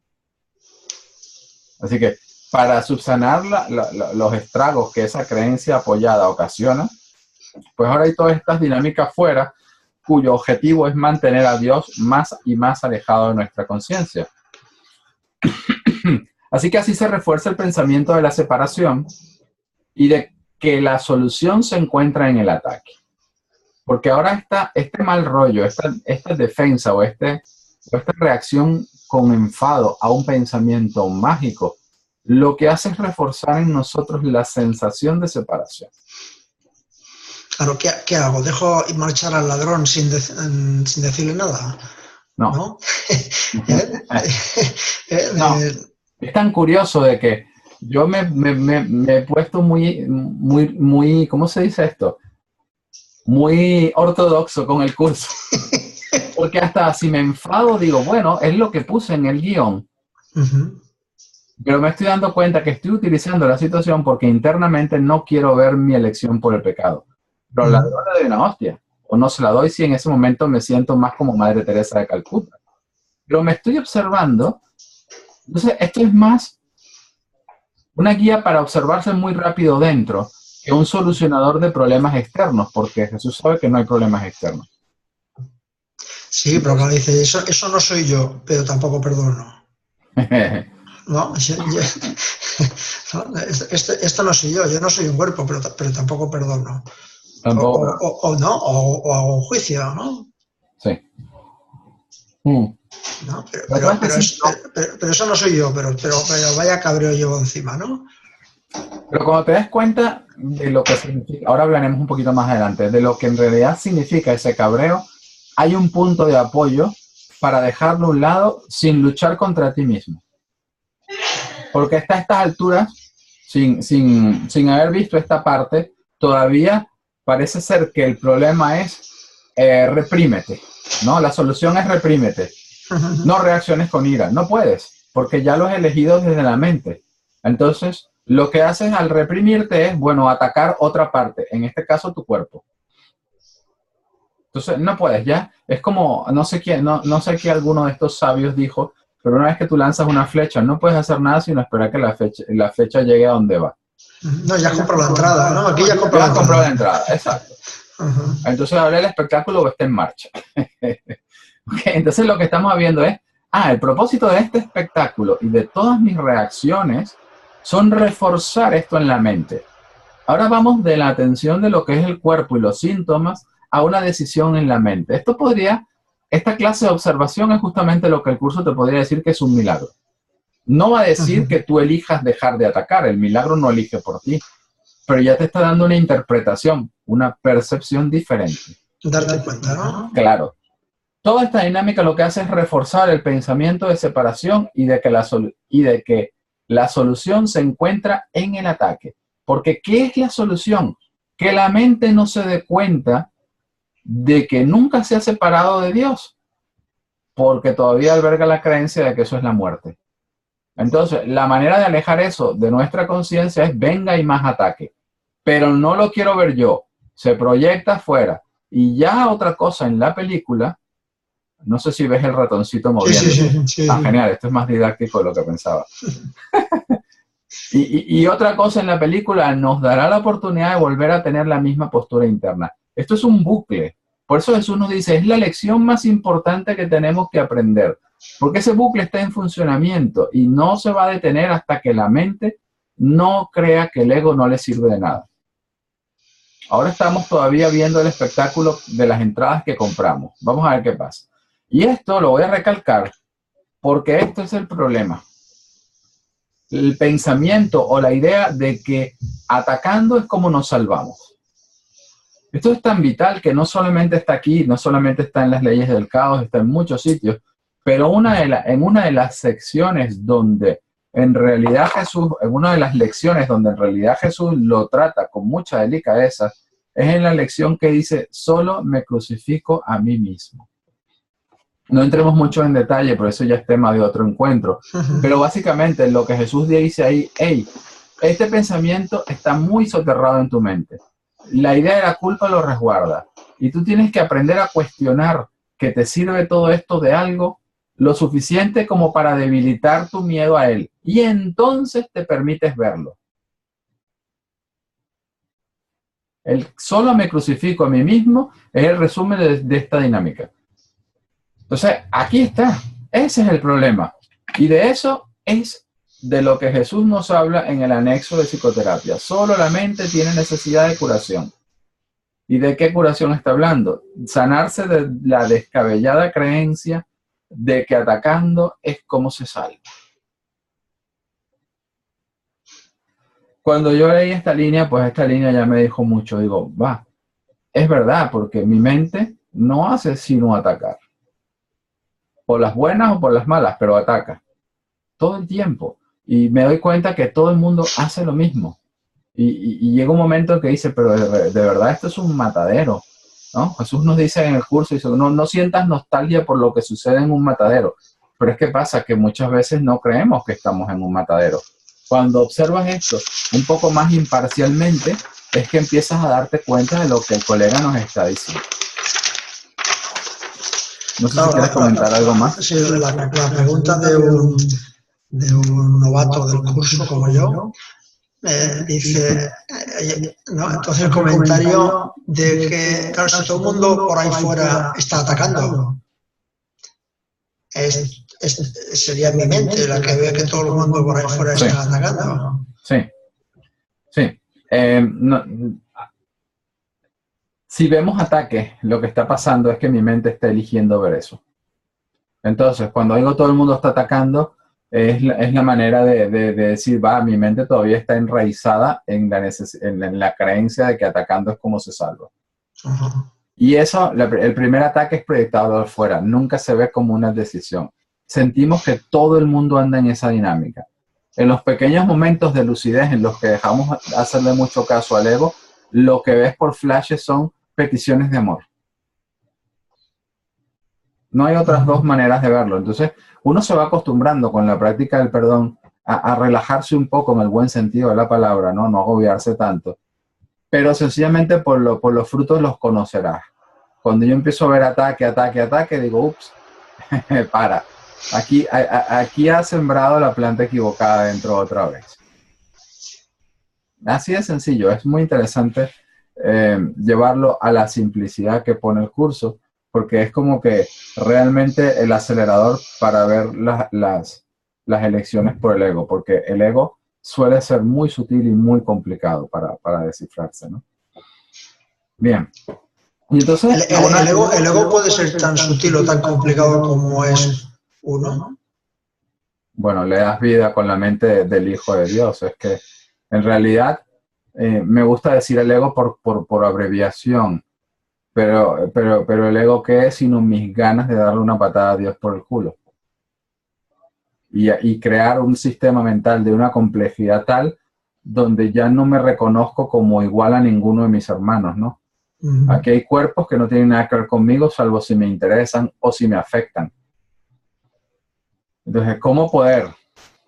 Así que para subsanar los estragos que esa creencia apoyada ocasiona, pues ahora hay todas estas dinámicas fuera, cuyo objetivo es mantener a Dios más y más alejado de nuestra conciencia. Así que así se refuerza el pensamiento de la separación y de que la solución se encuentra en el ataque. Porque ahora este mal rollo, esta defensa o esta reacción con enfado a un pensamiento mágico, lo que hace es reforzar en nosotros la sensación de separación. Claro, ¿qué hago? ¿Dejo marchar al ladrón sin decirle nada? No. ¿No? ¿Eh? No, es tan curioso de que yo me he puesto muy, ¿cómo se dice esto? Muy ortodoxo con el curso. Porque hasta si me enfado, digo, bueno, es lo que puse en el guión. Pero me estoy dando cuenta que estoy utilizando la situación porque internamente no quiero ver mi elección por el pecado. Pero la ladrón le doy una hostia. O no se la doy si en ese momento me siento más como Madre Teresa de Calcuta. Pero me estoy observando. Entonces, esto es más una guía para observarse muy rápido dentro que un solucionador de problemas externos, porque Jesús sabe que no hay problemas externos. Sí, pero claro, dice, eso no soy yo, pero tampoco perdono. No, esto no soy yo no soy un cuerpo, pero tampoco perdono. Tampoco. O hago un juicio, ¿no? Sí. ¿No? Pero eso no soy yo, pero vaya cabreo llevo encima, ¿no? Pero cuando te das cuenta de lo que significa, ahora hablaremos un poquito más adelante, de lo que en realidad significa ese cabreo, hay un punto de apoyo para dejarlo a un lado sin luchar contra ti mismo. Porque hasta estas alturas, sin haber visto esta parte, todavía parece ser que el problema es reprímete, ¿no? La solución es reprímete. No reacciones con ira, no puedes, porque ya lo has elegido desde la mente. Entonces, lo que haces al reprimirte es, bueno, atacar otra parte, en este caso tu cuerpo. Entonces, no puedes ya. Es como, no sé quién, no sé qué alguno de estos sabios dijo, pero una vez que tú lanzas una flecha, no puedes hacer nada sino esperar que la flecha llegue a donde va. No, ya compró la entrada, ¿no? Aquí ya compró la entrada, exacto. Entonces ahora el espectáculo está en marcha. Okay, entonces lo que estamos viendo es, el propósito de este espectáculo y de todas mis reacciones son reforzar esto en la mente. Ahora vamos de la atención de lo que es el cuerpo y los síntomas a una decisión en la mente. Esta clase de observación es justamente lo que el curso te podría decir que es un milagro. No va a decir que tú elijas dejar de atacar, el milagro no elige por ti, pero ya te está dando una interpretación, una percepción diferente. Darte cuenta, ¿no? Claro. Toda esta dinámica lo que hace es reforzar el pensamiento de separación y de que la solución se encuentra en el ataque. Porque ¿qué es la solución? Que la mente no se dé cuenta de que nunca se ha separado de Dios, porque todavía alberga la creencia de que eso es la muerte. Entonces, la manera de alejar eso de nuestra conciencia es venga y más ataque. Pero no lo quiero ver yo. Se proyecta afuera. Y ya otra cosa en la película, no sé si ves el ratoncito moviendo. Sí. Genial, esto es más didáctico de lo que pensaba. y otra cosa en la película nos dará la oportunidad de volver a tener la misma postura interna. Esto es un bucle. Por eso Jesús nos dice, es la lección más importante que tenemos que aprender. Porque ese bucle está en funcionamiento y no se va a detener hasta que la mente no crea que el ego no le sirve de nada. Ahora estamos todavía viendo el espectáculo de las entradas que compramos. Vamos a ver qué pasa. Y esto lo voy a recalcar porque esto es el problema. El pensamiento o la idea de que atacando es como nos salvamos. Esto es tan vital que no solamente está aquí, no solamente está en las leyes del caos, está en muchos sitios, pero en una de las secciones donde en realidad Jesús, en una de las lecciones donde en realidad Jesús lo trata con mucha delicadeza, es en la lección que dice, solo me crucifico a mí mismo. No entremos mucho en detalle, por eso ya es tema de otro encuentro. Pero básicamente lo que Jesús dice ahí, este pensamiento está muy soterrado en tu mente. La idea de la culpa lo resguarda. Y tú tienes que aprender a cuestionar que te sirve todo esto de algo lo suficiente como para debilitar tu miedo a él. Y entonces te permites verlo. El solo me crucifico a mí mismo es el resumen de esta dinámica. Entonces, aquí está. Ese es el problema. Y de eso es de lo que Jesús nos habla en el anexo de psicoterapia. Solo la mente tiene necesidad de curación. ¿Y de qué curación está hablando? Sanarse de la descabellada creencia de que atacando es como se salva. Cuando yo leí esta línea, pues esta línea ya me dijo mucho. Digo, es verdad, porque mi mente no hace sino atacar. Por las buenas o por las malas, pero ataca. Todo el tiempo. Y me doy cuenta que todo el mundo hace lo mismo. Y llega un momento en que dice, pero de verdad esto es un matadero, ¿no? Jesús nos dice en el curso, dice, no sientas nostalgia por lo que sucede en un matadero. Pero es que pasa que muchas veces no creemos que estamos en un matadero. Cuando observas esto un poco más imparcialmente, es que empiezas a darte cuenta de lo que el colega nos está diciendo. No sé si quieres comentar algo más. Sí, la pregunta de un novato del curso como yo, dice, ¿no? Entonces el comentario de que, claro, si todo el mundo por ahí fuera está atacando, sería mi mente la que ve que todo el mundo por ahí fuera está atacando. Sí. Si vemos ataques, lo que está pasando es que mi mente está eligiendo ver eso. Entonces, cuando digo todo el mundo está atacando, es la manera de decir, mi mente todavía está enraizada en la creencia de que atacando es como se salva. Y eso, el primer ataque es proyectado de afuera, nunca se ve como una decisión. Sentimos que todo el mundo anda en esa dinámica. En los pequeños momentos de lucidez en los que dejamos hacerle mucho caso al ego, lo que ves por flashes son peticiones de amor. No hay otras dos maneras de verlo. Entonces, uno se va acostumbrando con la práctica del perdón a relajarse un poco en el buen sentido de la palabra, no agobiarse tanto. Pero sencillamente por los frutos los conocerás. Cuando yo empiezo a ver ataque, digo, ups, para. Aquí ha sembrado la planta equivocada dentro otra vez. Así de sencillo. Es muy interesante llevarlo a la simplicidad que pone el curso, porque es como que realmente el acelerador para ver las elecciones por el ego, porque el ego suele ser muy sutil y muy complicado para descifrarse, ¿no? Bien. Y entonces, el ego puede ser tan sutil o tan complicado como es uno. Bueno, le das vida con la mente del Hijo de Dios. Es que en realidad me gusta decir el ego por abreviación. Pero el ego, ¿qué es? Sino mis ganas de darle una patada a Dios por el culo. Y crear un sistema mental de una complejidad tal donde ya no me reconozco como igual a ninguno de mis hermanos, ¿no? Aquí hay cuerpos que no tienen nada que ver conmigo, salvo si me interesan o si me afectan. Entonces, ¿cómo poder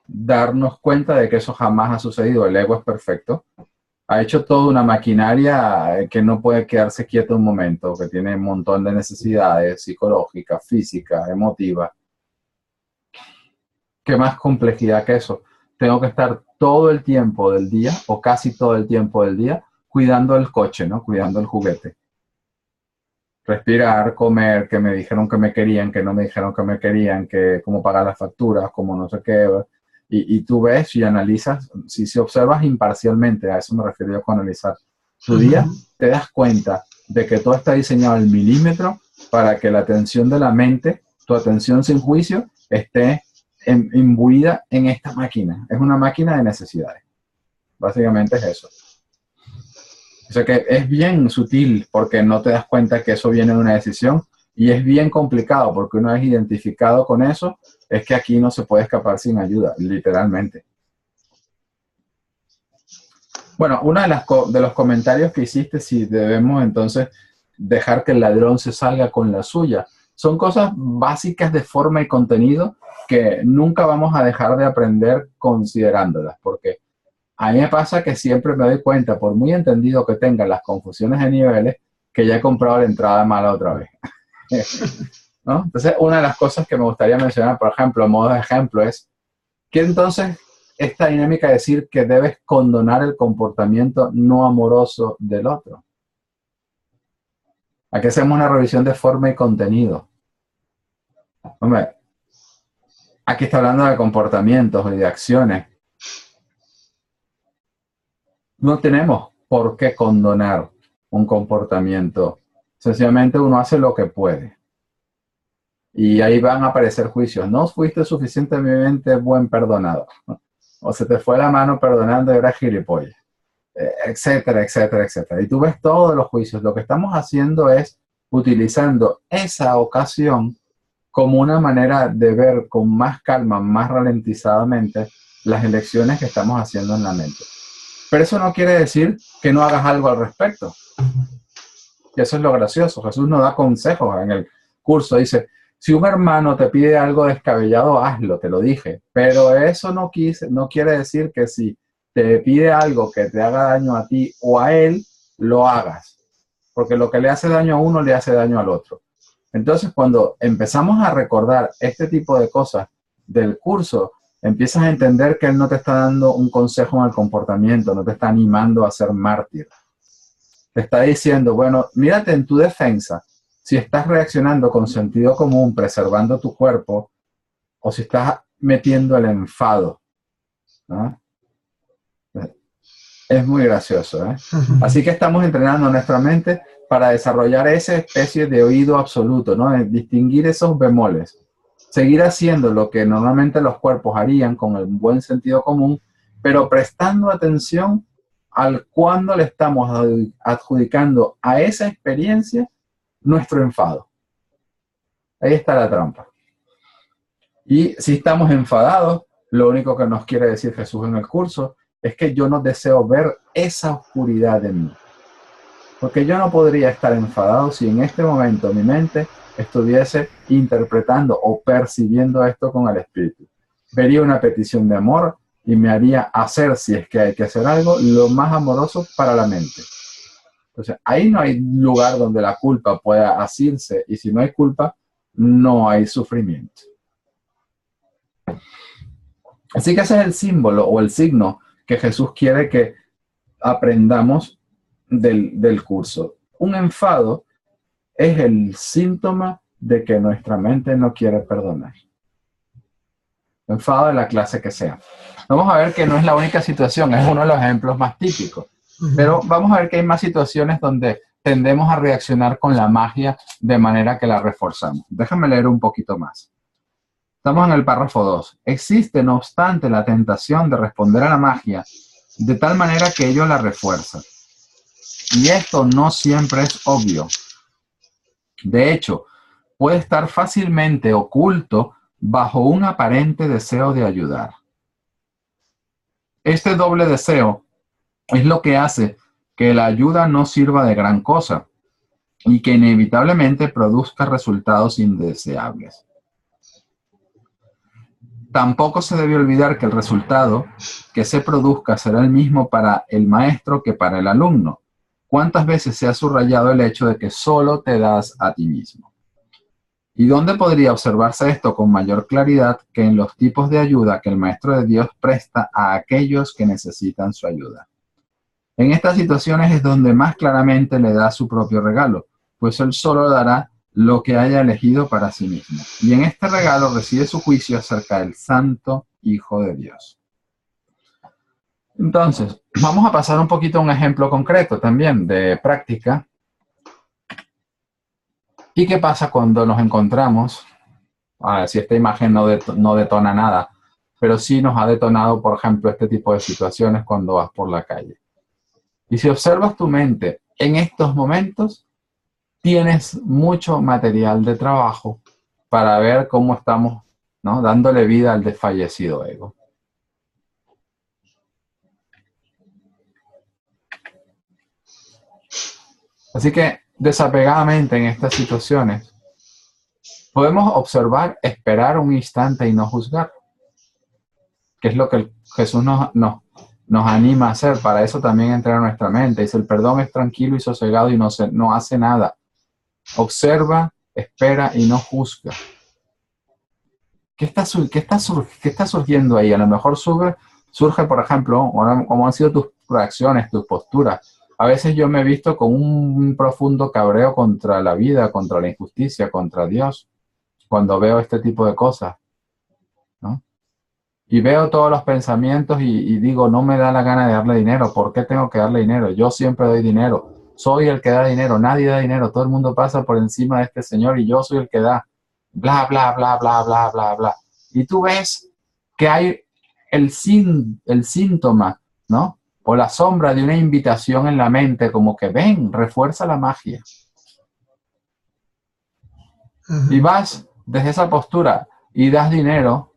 darnos cuenta de que eso jamás ha sucedido? El ego es perfecto. Ha hecho toda una maquinaria que no puede quedarse quieto un momento, que tiene un montón de necesidades psicológicas, físicas, emotivas. ¿Qué más complejidad que eso? Tengo que estar todo el tiempo del día, o casi todo el tiempo del día, cuidando el coche, ¿no? Cuidando el juguete. Respirar, comer, que me dijeron que me querían, que no me dijeron que me querían, que cómo pagar las facturas, cómo no sé qué. Y tú ves y analizas, si observas imparcialmente, a eso me refiero yo con analizar tu día, te das cuenta de que todo está diseñado al milímetro para que la atención de la mente, tu atención sin juicio, esté imbuida en esta máquina. Es una máquina de necesidades. Básicamente es eso. O sea que es bien sutil porque no te das cuenta que eso viene de una decisión, y es bien complicado porque una vez identificado con eso, es que aquí no se puede escapar sin ayuda, literalmente. Bueno, uno de los comentarios que hiciste, si debemos entonces dejar que el ladrón se salga con la suya, son cosas básicas de forma y contenido que nunca vamos a dejar de aprender considerándolas, porque a mí me pasa que siempre me doy cuenta, por muy entendido que tenga las confusiones de niveles, que ya he comprado la entrada mala otra vez. ¿No? Entonces, una de las cosas que me gustaría mencionar, por ejemplo, a modo de ejemplo, es que entonces esta dinámica de decir que debes condonar el comportamiento no amoroso del otro. Aquí hacemos una revisión de forma y contenido. Hombre, aquí está hablando de comportamientos y de acciones. No tenemos por qué condonar un comportamiento. Sencillamente uno hace lo que puede. Y ahí van a aparecer juicios. No fuiste suficientemente buen perdonador. O se te fue la mano perdonando y eras gilipollas. etcétera, etcétera, etcétera. Y tú ves todos los juicios. Lo que estamos haciendo es utilizando esa ocasión como una manera de ver con más calma, más ralentizadamente, las elecciones que estamos haciendo en la mente. Pero eso no quiere decir que no hagas algo al respecto. Y eso es lo gracioso. Jesús nos da consejos en el curso. Dice, si un hermano te pide algo descabellado, hazlo, te lo dije. Pero eso no quiere decir que si te pide algo que te haga daño a ti o a él, lo hagas. Porque lo que le hace daño a uno, le hace daño al otro. Entonces, cuando empezamos a recordar este tipo de cosas del curso, empiezas a entender que él no te está dando un consejo en el comportamiento, no te está animando a ser mártir. Te está diciendo, bueno, mírate en tu defensa, si estás reaccionando con sentido común, preservando tu cuerpo, o si estás metiendo el enfado, ¿no? Es muy gracioso, ¿eh? Así que estamos entrenando nuestra mente para desarrollar esa especie de oído absoluto, ¿no? De distinguir esos bemoles. Seguir haciendo lo que normalmente los cuerpos harían con el buen sentido común, pero prestando atención al cuando le estamos adjudicando a esa experiencia nuestro enfado. Ahí está la trampa. Y si estamos enfadados, lo único que nos quiere decir Jesús en el curso es que yo no deseo ver esa oscuridad en mí. Porque yo no podría estar enfadado si en este momento mi mente estuviese interpretando o percibiendo esto con el espíritu. Vería una petición de amor y me haría hacer, si es que hay que hacer algo, lo más amoroso para la mente. Entonces, ahí no hay lugar donde la culpa pueda asirse, y si no hay culpa, no hay sufrimiento. Así que ese es el símbolo o el signo que Jesús quiere que aprendamos del curso. Un enfado es el síntoma de que nuestra mente no quiere perdonar. Enfado de la clase que sea. Vamos a ver que no es la única situación, es uno de los ejemplos más típicos. Pero vamos a ver que hay más situaciones donde tendemos a reaccionar con la magia de manera que la reforzamos. Déjame leer un poquito más. Estamos en el párrafo 2. Existe, no obstante, la tentación de responder a la magia de tal manera que ello la refuerza. Y esto no siempre es obvio. De hecho, puede estar fácilmente oculto bajo un aparente deseo de ayudar. Este doble deseo es lo que hace que la ayuda no sirva de gran cosa y que inevitablemente produzca resultados indeseables. Tampoco se debe olvidar que el resultado que se produzca será el mismo para el maestro que para el alumno. ¿Cuántas veces se ha subrayado el hecho de que solo te das a ti mismo? ¿Y dónde podría observarse esto con mayor claridad que en los tipos de ayuda que el Maestro de Dios presta a aquellos que necesitan su ayuda? En estas situaciones es donde más claramente le da su propio regalo, pues él solo dará lo que haya elegido para sí mismo. Y en este regalo recibe su juicio acerca del Santo Hijo de Dios. Entonces, vamos a pasar un poquito a un ejemplo concreto también de práctica. ¿Y qué pasa cuando nos encontramos? Si esta imagen no detona nada, pero sí nos ha detonado, por ejemplo, este tipo de situaciones cuando vas por la calle. Y si observas tu mente en estos momentos, tienes mucho material de trabajo para ver cómo estamos, ¿no?, dándole vida al desfallecido ego. Así que, desapegadamente en estas situaciones, podemos observar, esperar un instante y no juzgar, que es lo que Jesús nos anima a hacer. Para eso también entra en nuestra mente. Dice, el perdón es tranquilo y sosegado y no hace nada. Observa, espera y no juzga. ¿Qué está surgiendo ahí? A lo mejor surge, por ejemplo, cómo han sido tus reacciones, tus posturas. A veces yo me he visto con un profundo cabreo contra la vida, contra la injusticia, contra Dios, cuando veo este tipo de cosas, ¿no? Y veo todos los pensamientos y digo, no me da la gana de darle dinero. ¿Por qué tengo que darle dinero? Yo siempre doy dinero. Soy el que da dinero. Nadie da dinero. Todo el mundo pasa por encima de este señor y yo soy el que da. Bla, bla, bla, bla, bla, bla, bla. Y tú ves que hay el síntoma, ¿no?, o la sombra de una invitación en la mente, como que ven, refuerza la magia. Y vas desde esa postura y das dinero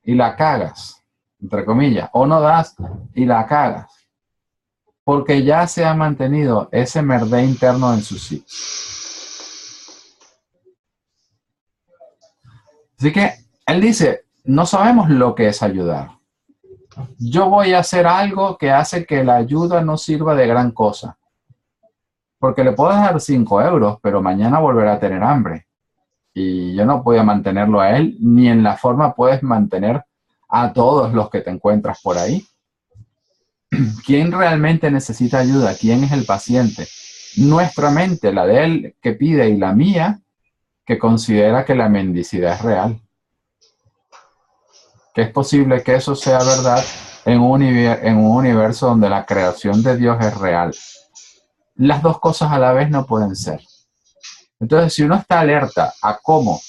y la cagas, entre comillas, o no das y la cagas, porque ya se ha mantenido ese merdé interno en su sí. Así que él dice, no sabemos lo que es ayudar. Yo voy a hacer algo que hace que la ayuda no sirva de gran cosa. Porque le puedes dar 5 euros, pero mañana volverá a tener hambre. Y yo no puedo mantenerlo a él, ni en la forma puedes mantener a todos los que te encuentras por ahí. ¿Quién realmente necesita ayuda? ¿Quién es el paciente? Nuestra mente, la de él que pide y la mía, que considera que la mendicidad es real. Que es posible que eso sea verdad en un universo donde la creación de Dios es real. Las dos cosas a la vez no pueden ser. Entonces, si uno está alerta a cómo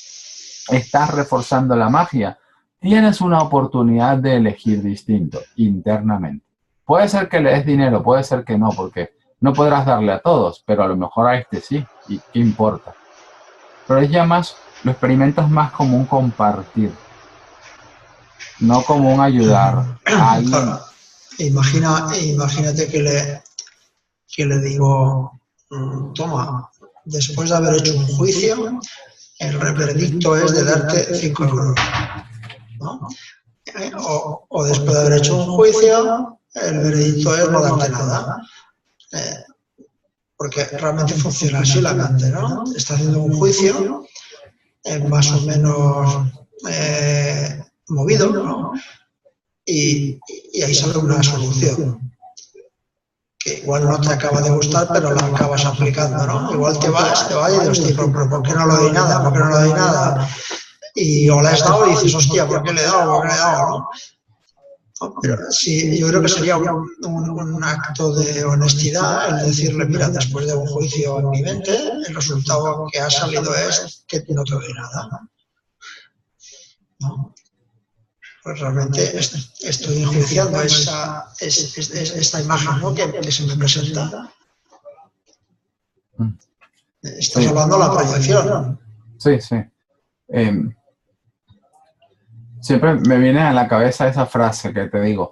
estás reforzando la magia, tienes una oportunidad de elegir distinto internamente. Puede ser que le des dinero, puede ser que no, porque no podrás darle a todos, pero a lo mejor a este sí, y qué importa. Pero es ya más, lo experimentas más como un compartir, no como un ayudar a alguien. Claro. Imagínate que le digo, toma, después de haber hecho un juicio, el veredicto es de darte 5 euros. ¿No? O después de haber hecho un juicio, el veredicto es no darte nada. Porque realmente funciona así la mente, ¿no? Está haciendo un juicio más o menos movido, ¿no? Y ahí sale una solución. Que igual no te acaba de gustar, pero la acabas aplicando, ¿no? Igual te vas y dices, hostia, pero ¿por qué no le doy nada? ¿Por qué no le doy nada? Y o le has dado y dices, hostia, ¿por qué le he dado? ¿Por qué le he dado? ¿No? Pero sí, yo creo que sería un acto de honestidad el decirle, mira, después de un juicio en mi mente, el resultado que ha salido es que no te doy nada. ¿No? Pues realmente estoy enjuiciando esta imagen, ¿no? que se me presenta. Estás hablando de la proyección. Sí, sí. Siempre me viene a la cabeza esa frase que te digo.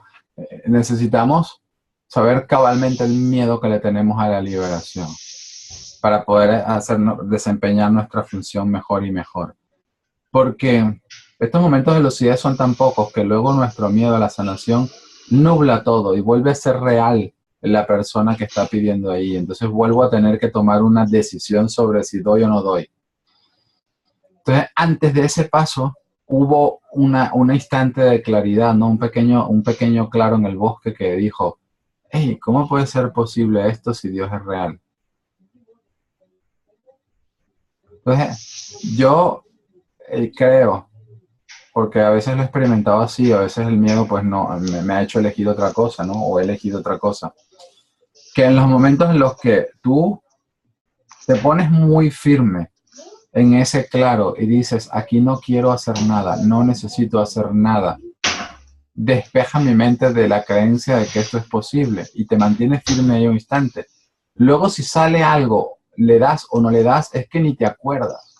Necesitamos saber cabalmente el miedo que le tenemos a la liberación para poder desempeñar nuestra función mejor y mejor. Porque estos momentos de lucidez son tan pocos que luego nuestro miedo a la sanación nubla todo y vuelve a ser real la persona que está pidiendo ahí. Entonces vuelvo a tener que tomar una decisión sobre si doy o no doy. Entonces, antes de ese paso, hubo un instante de claridad, ¿no? Un pequeño claro en el bosque que dijo, hey, ¿cómo puede ser posible esto si Dios es real? Entonces, yo creo, porque a veces lo he experimentado así, a veces el miedo pues no me ha hecho elegir otra cosa, ¿no? O he elegido otra cosa. Que en los momentos en los que tú te pones muy firme en ese claro y dices, aquí no quiero hacer nada, no necesito hacer nada, despeja mi mente de la creencia de que esto es posible y te mantienes firme ahí un instante. Luego si sale algo, le das o no le das, es que ni te acuerdas.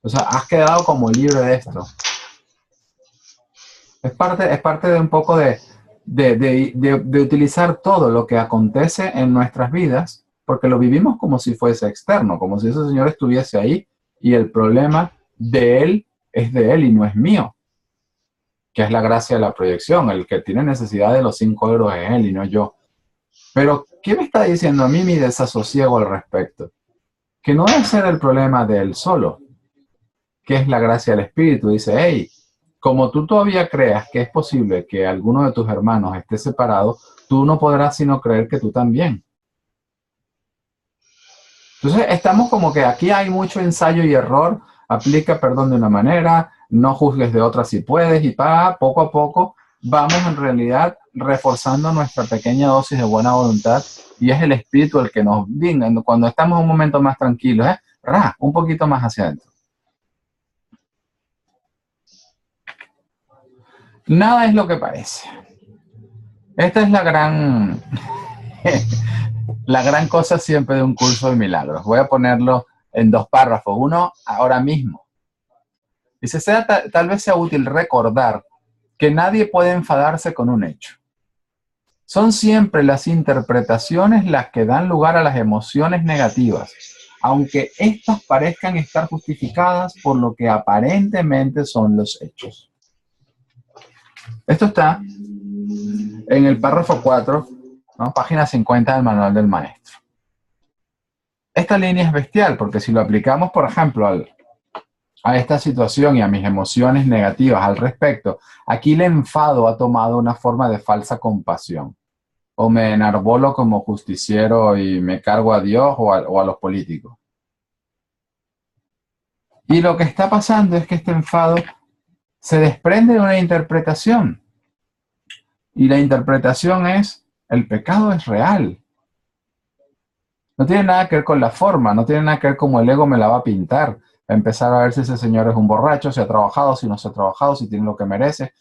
O sea, has quedado como libre de esto. Es parte de un poco de utilizar todo lo que acontece en nuestras vidas, porque lo vivimos como si fuese externo, como si ese señor estuviese ahí y el problema de él es de él y no es mío, que es la gracia de la proyección. El que tiene necesidad de los 5 euros es él y no yo. Pero, ¿qué me está diciendo a mí mi desasosiego al respecto? Que no debe ser el problema de él solo, que es la gracia del espíritu. Dice, hey, como tú todavía creas que es posible que alguno de tus hermanos esté separado, tú no podrás sino creer que tú también. Entonces, estamos como que aquí hay mucho ensayo y error, aplica perdón de una manera, no juzgues de otra si puedes, y poco a poco vamos en realidad reforzando nuestra pequeña dosis de buena voluntad, y es el espíritu el que nos venga, cuando estamos en un momento más tranquilo, un poquito más hacia adentro. Nada es lo que parece. Esta es la gran cosa siempre de un curso de milagros. Voy a ponerlo en 2 párrafos. Uno, ahora mismo. Dice, tal vez sea útil recordar que nadie puede enfadarse con un hecho. Son siempre las interpretaciones las que dan lugar a las emociones negativas, aunque éstas parezcan estar justificadas por lo que aparentemente son los hechos. Esto está en el párrafo 4, ¿no? Página 50 del manual del maestro. Esta línea es bestial porque si lo aplicamos, por ejemplo, a esta situación y a mis emociones negativas al respecto, aquí el enfado ha tomado una forma de falsa compasión. O me enarbolo como justiciero y me cargo a Dios o a los políticos. Y lo que está pasando es que este enfado se desprende de una interpretación. Y la interpretación es, el pecado es real. No tiene nada que ver con la forma, no tiene nada que ver cómo el ego me la va a pintar. A empezar a ver si ese señor es un borracho, si ha trabajado, si no se ha trabajado, si tiene lo que merece.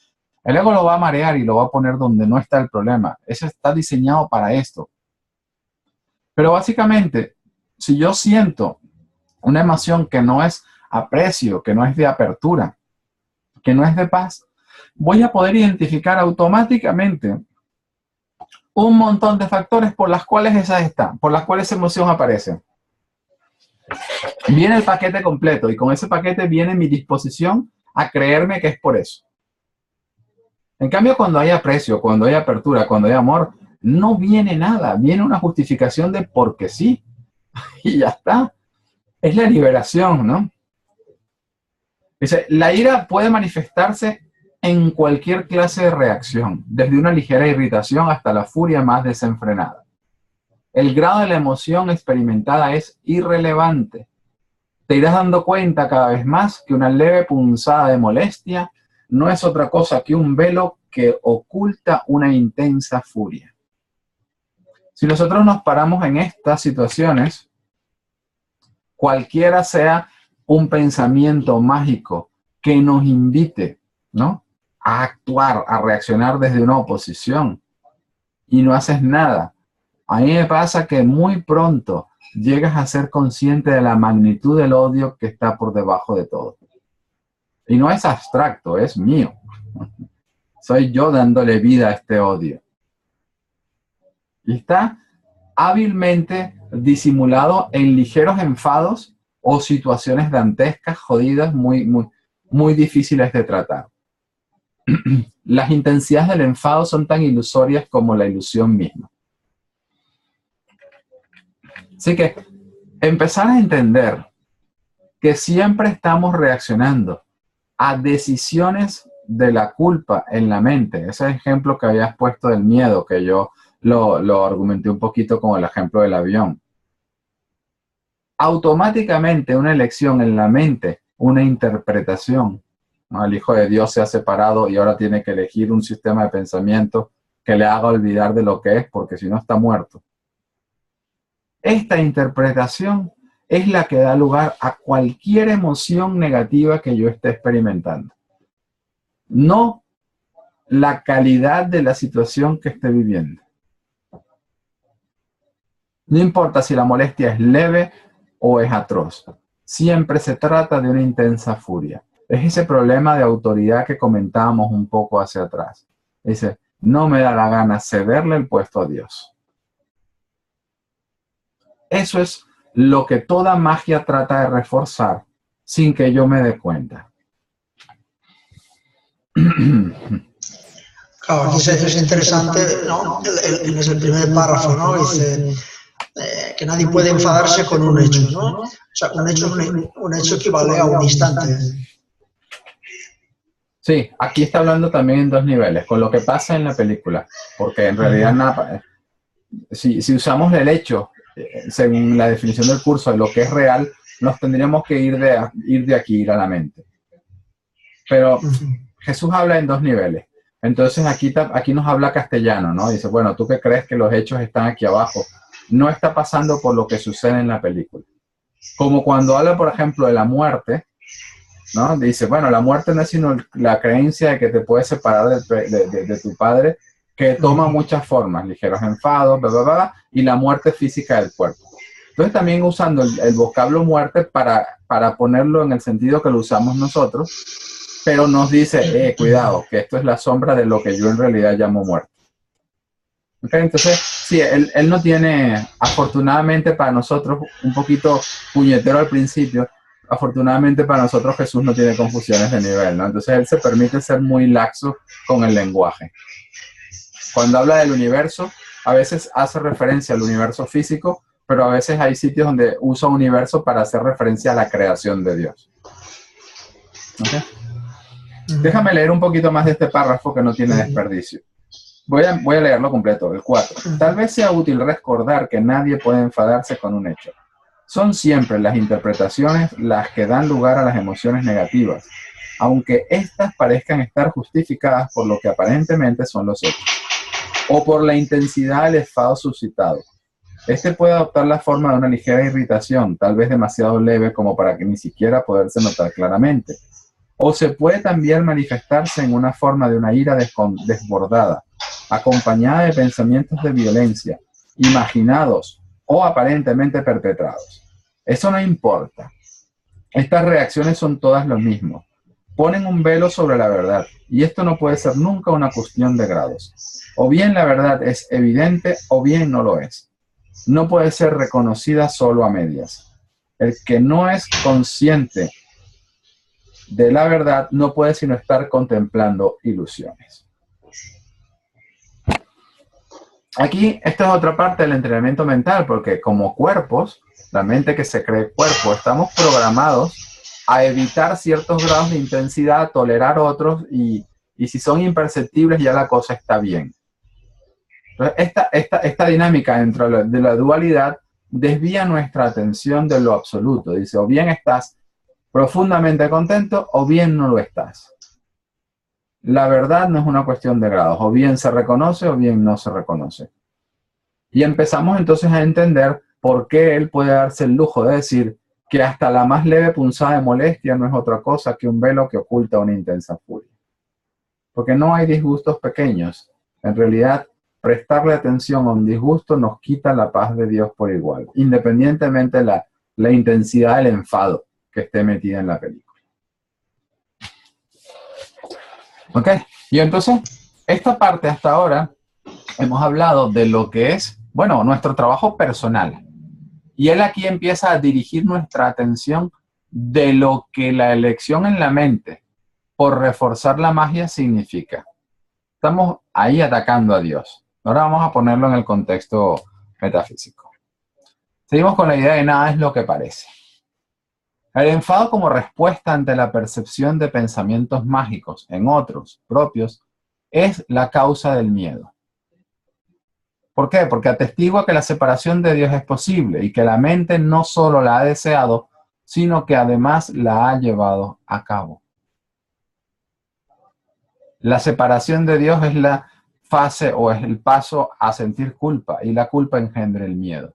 El ego lo va a marear y lo va a poner donde no está el problema. Eso está diseñado para esto. Pero básicamente, si yo siento una emoción que no es aprecio, que no es de apertura, que no es de paz, voy a poder identificar automáticamente un montón de factores por las cuales esa está, por las cuales esa emoción aparece. Viene el paquete completo y con ese paquete viene mi disposición a creerme que es por eso. En cambio, cuando hay aprecio, cuando hay apertura, cuando hay amor, no viene nada. Viene una justificación de porque sí. Y ya está. Es la liberación, ¿no? Dice, la ira puede manifestarse en cualquier clase de reacción, desde una ligera irritación hasta la furia más desenfrenada. El grado de la emoción experimentada es irrelevante. Te irás dando cuenta cada vez más que una leve punzada de molestia no es otra cosa que un velo que oculta una intensa furia. Si nosotros nos paramos en estas situaciones, cualquiera sea un pensamiento mágico que nos invite, ¿no?, a actuar, a reaccionar desde una oposición, y no haces nada, a mí me pasa que muy pronto llegas a ser consciente de la magnitud del odio que está por debajo de todo. Y no es abstracto, es mío. Soy yo dándole vida a este odio. Y está hábilmente disimulado en ligeros enfados o situaciones dantescas, jodidas, muy difíciles de tratar. Las intensidades del enfado son tan ilusorias como la ilusión misma. Así que empezar a entender que siempre estamos reaccionando a decisiones de la culpa en la mente. Ese ejemplo que habías puesto del miedo, que yo lo argumenté un poquito con el ejemplo del avión. Automáticamente una elección en la mente, una interpretación, ¿no? El Hijo de Dios se ha separado y ahora tiene que elegir un sistema de pensamiento que le haga olvidar de lo que es, porque si no está muerto. Esta interpretación es la que da lugar a cualquier emoción negativa que yo esté experimentando. No la calidad de la situación que esté viviendo. No importa si la molestia es leve o es atroz. Siempre se trata de una intensa furia. Es ese problema de autoridad que comentábamos un poco hacia atrás. Dice, no me da la gana cederle el puesto a Dios. Eso es lo que toda magia trata de reforzar sin que yo me dé cuenta. Claro, aquí es interesante, ¿no? En el primer párrafo, ¿no? Dice que nadie puede enfadarse con un hecho, ¿no? O sea, un hecho equivale a un instante. Sí, aquí está hablando también en 2 niveles, con lo que pasa en la película, porque en realidad nada, si usamos el hecho según la definición del curso de lo que es real, nos tendríamos que ir de aquí, ir a la mente. Pero Jesús habla en 2 niveles. Entonces aquí nos habla castellano, ¿no? Dice, bueno, tú que crees que los hechos están aquí abajo, no está pasando por lo que sucede en la película. Como cuando habla, por ejemplo, de la muerte, ¿no? Dice, bueno, la muerte no es sino la creencia de que te puedes separar de tu padre que toma muchas formas, ligeros enfados, bla, bla, bla, y la muerte física del cuerpo. Entonces también usando el vocablo muerte para ponerlo en el sentido que lo usamos nosotros, pero nos dice, cuidado, que esto es la sombra de lo que yo en realidad llamo muerte. ¿Okay? Entonces, sí, él no tiene, afortunadamente para nosotros, un poquito puñetero al principio, afortunadamente para nosotros Jesús no tiene confusiones de nivel, ¿no? Entonces él se permite ser muy laxo con el lenguaje. Cuando habla del universo, a veces hace referencia al universo físico, pero a veces hay sitios donde usa universo para hacer referencia a la creación de Dios. ¿Okay? Déjame leer un poquito más de este párrafo que no tiene desperdicio. Voy a leerlo completo, el 4. Tal vez sea útil recordar que nadie puede enfadarse con un hecho. Son siempre las interpretaciones las que dan lugar a las emociones negativas, aunque éstas parezcan estar justificadas por lo que aparentemente son los hechos, o por la intensidad del enfado suscitado. Este puede adoptar la forma de una ligera irritación, tal vez demasiado leve como para que ni siquiera poderse notar claramente. O se puede también manifestarse en una forma de una ira desbordada, acompañada de pensamientos de violencia, imaginados o aparentemente perpetrados. Eso no importa. Estas reacciones son todas lo mismo. Ponen un velo sobre la verdad, y esto no puede ser nunca una cuestión de grados. O bien la verdad es evidente, o bien no lo es. No puede ser reconocida solo a medias. El que no es consciente de la verdad no puede sino estar contemplando ilusiones. Aquí, esta es otra parte del entrenamiento mental, porque como cuerpos, la mente que se cree cuerpo, estamos programados a evitar ciertos grados de intensidad, tolerar otros, y si son imperceptibles ya la cosa está bien. Entonces, esta dinámica dentro de la dualidad desvía nuestra atención de lo absoluto. Dice, o bien estás profundamente contento, o bien no lo estás. La verdad no es una cuestión de grados, o bien se reconoce o bien no se reconoce. Y empezamos entonces a entender por qué él puede darse el lujo de decir que hasta la más leve punzada de molestia no es otra cosa que un velo que oculta una intensa furia. Porque no hay disgustos pequeños. En realidad, prestarle atención a un disgusto nos quita la paz de Dios por igual, independientemente de la intensidad del enfado que esté metida en la película. ¿Ok? Y entonces, esta parte hasta ahora hemos hablado de lo que es, bueno, nuestro trabajo personal. Y él aquí empieza a dirigir nuestra atención de lo que la elección en la mente por reforzar la magia significa. Estamos ahí atacando a Dios. Ahora vamos a ponerlo en el contexto metafísico. Seguimos con la idea de nada es lo que parece. El enfado como respuesta ante la percepción de pensamientos mágicos en otros propios es la causa del miedo. ¿Por qué? Porque atestigua que la separación de Dios es posible y que la mente no solo la ha deseado, sino que además la ha llevado a cabo. La separación de Dios es la fase o es el paso a sentir culpa, y la culpa engendra el miedo.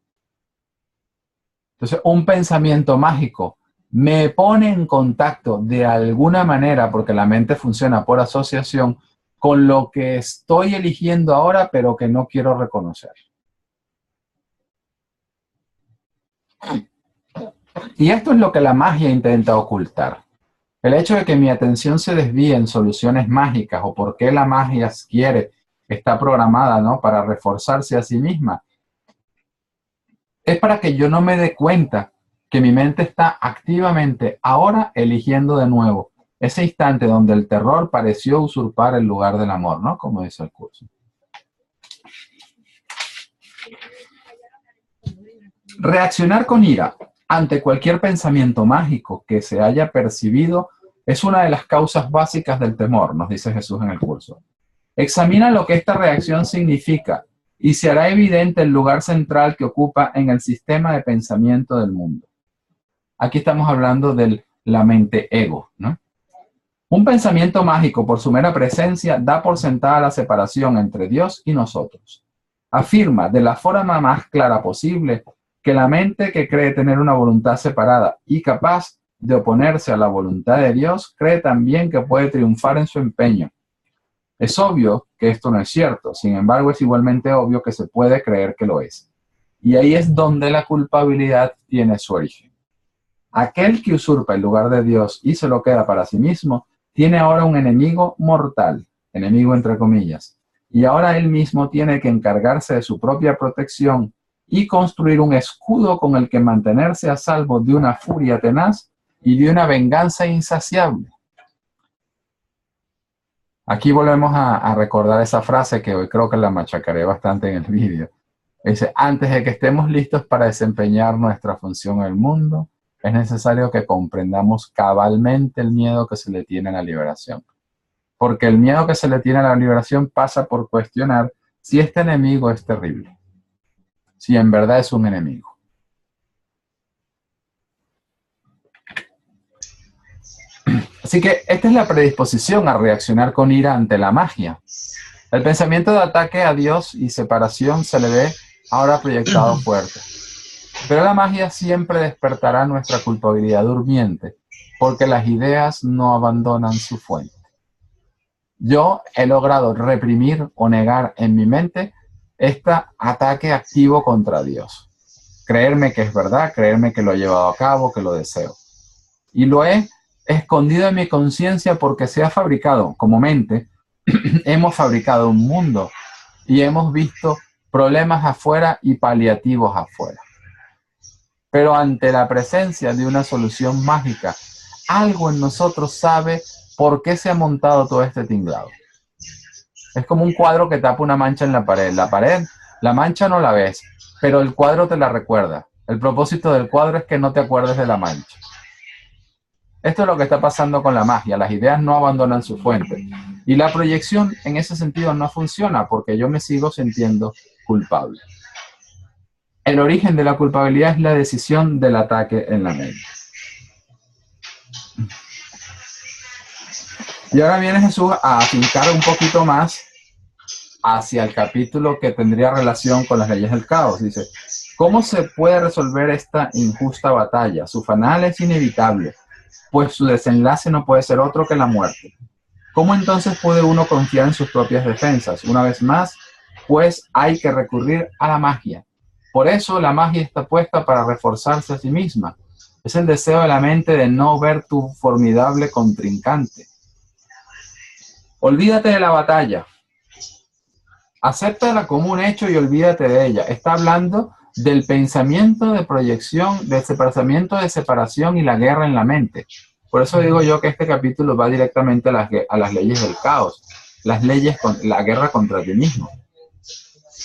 Entonces, un pensamiento mágico me pone en contacto de alguna manera, porque la mente funciona por asociación, con lo que estoy eligiendo ahora, pero que no quiero reconocer. Y esto es lo que la magia intenta ocultar. El hecho de que mi atención se desvíe en soluciones mágicas o por qué la magia está programada, ¿no?, para reforzarse a sí misma, es para que yo no me dé cuenta que mi mente está activamente ahora eligiendo de nuevo ese instante donde el terror pareció usurpar el lugar del amor, ¿no?, como dice el curso. Reaccionar con ira ante cualquier pensamiento mágico que se haya percibido es una de las causas básicas del temor, nos dice Jesús en el curso. Examina lo que esta reacción significa y se hará evidente el lugar central que ocupa en el sistema de pensamiento del mundo. Aquí estamos hablando de la mente ego, ¿no? Un pensamiento mágico, por su mera presencia, da por sentada la separación entre Dios y nosotros. Afirma de la forma más clara posible que la mente que cree tener una voluntad separada y capaz de oponerse a la voluntad de Dios, cree también que puede triunfar en su empeño. Es obvio que esto no es cierto, sin embargo es igualmente obvio que se puede creer que lo es. Y ahí es donde la culpabilidad tiene su origen. Aquel que usurpa el lugar de Dios y se lo queda para sí mismo, tiene ahora un enemigo mortal, enemigo entre comillas, y ahora él mismo tiene que encargarse de su propia protección y construir un escudo con el que mantenerse a salvo de una furia tenaz y de una venganza insaciable. Aquí volvemos a recordar esa frase que hoy creo que la machacaré bastante en el vídeo. Dice, antes de que estemos listos para desempeñar nuestra función en el mundo, es necesario que comprendamos cabalmente el miedo que se le tiene a la liberación. Porque el miedo que se le tiene a la liberación pasa por cuestionar si este enemigo es terrible, si en verdad es un enemigo. Así que esta es la predisposición a reaccionar con ira ante la magia. El pensamiento de ataque a Dios y separación se le ve ahora proyectado fuerte. Pero la magia siempre despertará nuestra culpabilidad durmiente, porque las ideas no abandonan su fuente. Yo he logrado reprimir o negar en mi mente este ataque activo contra Dios. Creerme que es verdad, creerme que lo he llevado a cabo, que lo deseo. Y lo he escondido en mi conciencia porque se ha fabricado, como mente, hemos fabricado un mundo y hemos visto problemas afuera y paliativos afuera. Pero ante la presencia de una solución mágica, algo en nosotros sabe por qué se ha montado todo este tinglado. Es como un cuadro que tapa una mancha en la pared. La mancha no la ves, pero el cuadro te la recuerda. El propósito del cuadro es que no te acuerdes de la mancha. Esto es lo que está pasando con la magia. Las ideas no abandonan su fuente. Y la proyección en ese sentido no funciona porque yo me sigo sintiendo culpable. El origen de la culpabilidad es la decisión del ataque en la mente. Y ahora viene Jesús a afincar un poquito más hacia el capítulo que tendría relación con las leyes del caos. Dice, ¿cómo se puede resolver esta injusta batalla? Su final es inevitable, pues su desenlace no puede ser otro que la muerte. ¿Cómo entonces puede uno confiar en sus propias defensas? Una vez más, pues hay que recurrir a la magia. Por eso la magia está puesta para reforzarse a sí misma. Es el deseo de la mente de no ver tu formidable contrincante. Olvídate de la batalla. Acéptala como un hecho y olvídate de ella. Está hablando del pensamiento de proyección, del pensamiento de separación y la guerra en la mente. Por eso digo yo que este capítulo va directamente a las leyes del caos, la guerra contra ti mismo.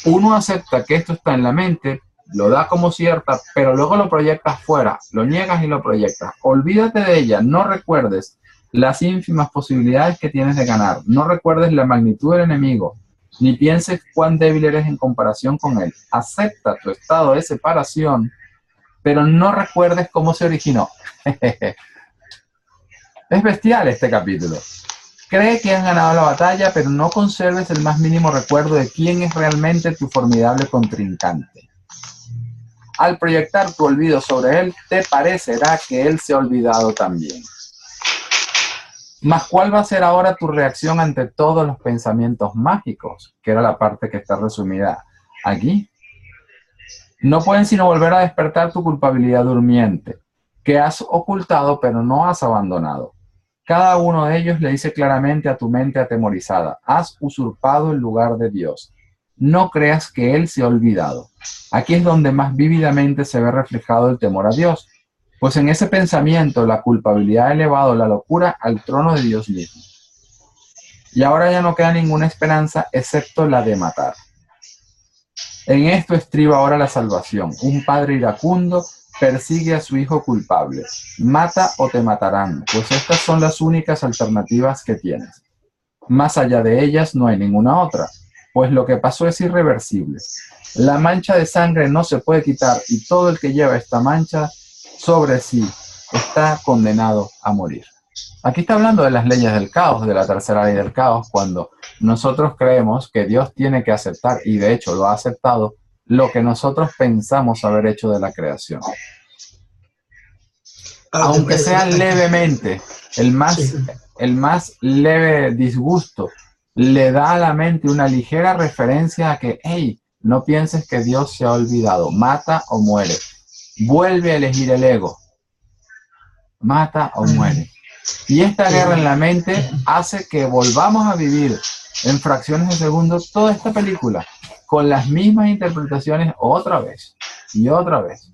Uno acepta que esto está en la mente, lo da como cierta, pero luego lo proyectas fuera, lo niegas y lo proyectas. Olvídate de ella, no recuerdes las ínfimas posibilidades que tienes de ganar, no recuerdes la magnitud del enemigo, ni pienses cuán débil eres en comparación con él. Acepta tu estado de separación, pero no recuerdes cómo se originó. Es bestial este capítulo. Cree que has ganado la batalla, pero no conserves el más mínimo recuerdo de quién es realmente tu formidable contrincante. Al proyectar tu olvido sobre él, te parecerá que él se ha olvidado también. Mas, ¿cuál va a ser ahora tu reacción ante todos los pensamientos mágicos? Que era la parte que está resumida aquí. No pueden sino volver a despertar tu culpabilidad durmiente, que has ocultado pero no has abandonado. Cada uno de ellos le dice claramente a tu mente atemorizada, has usurpado el lugar de Dios. No creas que Él se ha olvidado. Aquí es donde más vívidamente se ve reflejado el temor a Dios, pues en ese pensamiento la culpabilidad ha elevado la locura al trono de Dios mismo. Y ahora ya no queda ninguna esperanza excepto la de matar. En esto estriba ahora la salvación. Un padre iracundo persigue a su hijo culpable. Mata o te matarán, pues estas son las únicas alternativas que tienes. Más allá de ellas no hay ninguna otra, pues lo que pasó es irreversible. La mancha de sangre no se puede quitar y todo el que lleva esta mancha sobre sí está condenado a morir. Aquí está hablando de las leyes del caos, de la tercera ley del caos, cuando nosotros creemos que Dios tiene que aceptar, y de hecho lo ha aceptado, lo que nosotros pensamos haber hecho de la creación. Aunque sea levemente, el más leve disgusto le da a la mente una ligera referencia a que, hey, no pienses que Dios se ha olvidado, mata o muere. Vuelve a elegir el ego, mata o muere. Y esta guerra en la mente hace que volvamos a vivir en fracciones de segundo toda esta película, con las mismas interpretaciones otra vez y otra vez.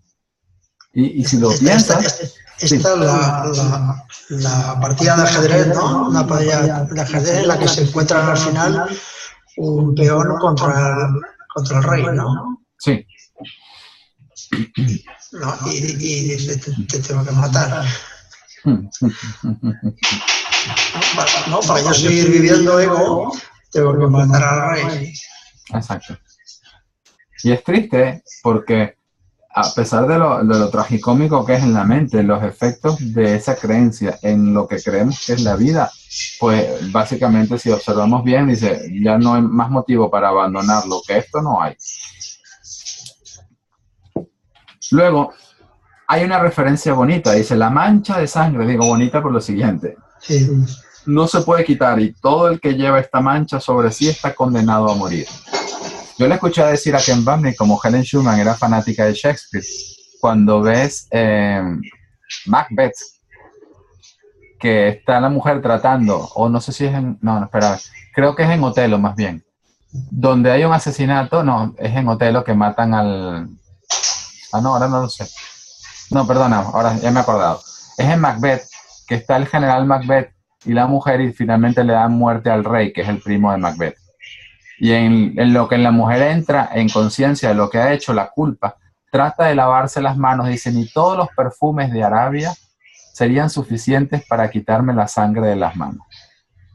Y si lo piensas... Esta es la partida de ajedrez, ¿no? Una partida de ajedrez en la que se encuentran al final un peón contra el rey, ¿no? Sí. ¿No? Y dice, te tengo que matar. No, para yo seguir viviendo ego, tengo que matar al rey. Exacto. Y es triste porque a pesar de lo tragicómico que es en la mente, los efectos de esa creencia en lo que creemos que es la vida, pues básicamente si observamos bien, dice, ya no hay más motivo para abandonarlo, que esto no hay. Luego, hay una referencia bonita, dice, la mancha de sangre, digo bonita por lo siguiente. Sí. No se puede quitar y todo el que lleva esta mancha sobre sí está condenado a morir. Yo le escuché decir a Ken Bumley, como Helen Schuman era fanática de Shakespeare, cuando ves Macbeth, que está la mujer tratando, o no sé si es en... No, espera, creo que es en Otelo más bien. Donde hay un asesinato, no, es en Otelo que matan al... Ah, no, ahora no lo sé. No, perdona, ahora ya me he acordado. Es en Macbeth, que está el general Macbeth y la mujer y finalmente le dan muerte al rey, que es el primo de Macbeth. Y en lo que la mujer entra en conciencia de lo que ha hecho, la culpa, trata de lavarse las manos, dice, ni todos los perfumes de Arabia serían suficientes para quitarme la sangre de las manos.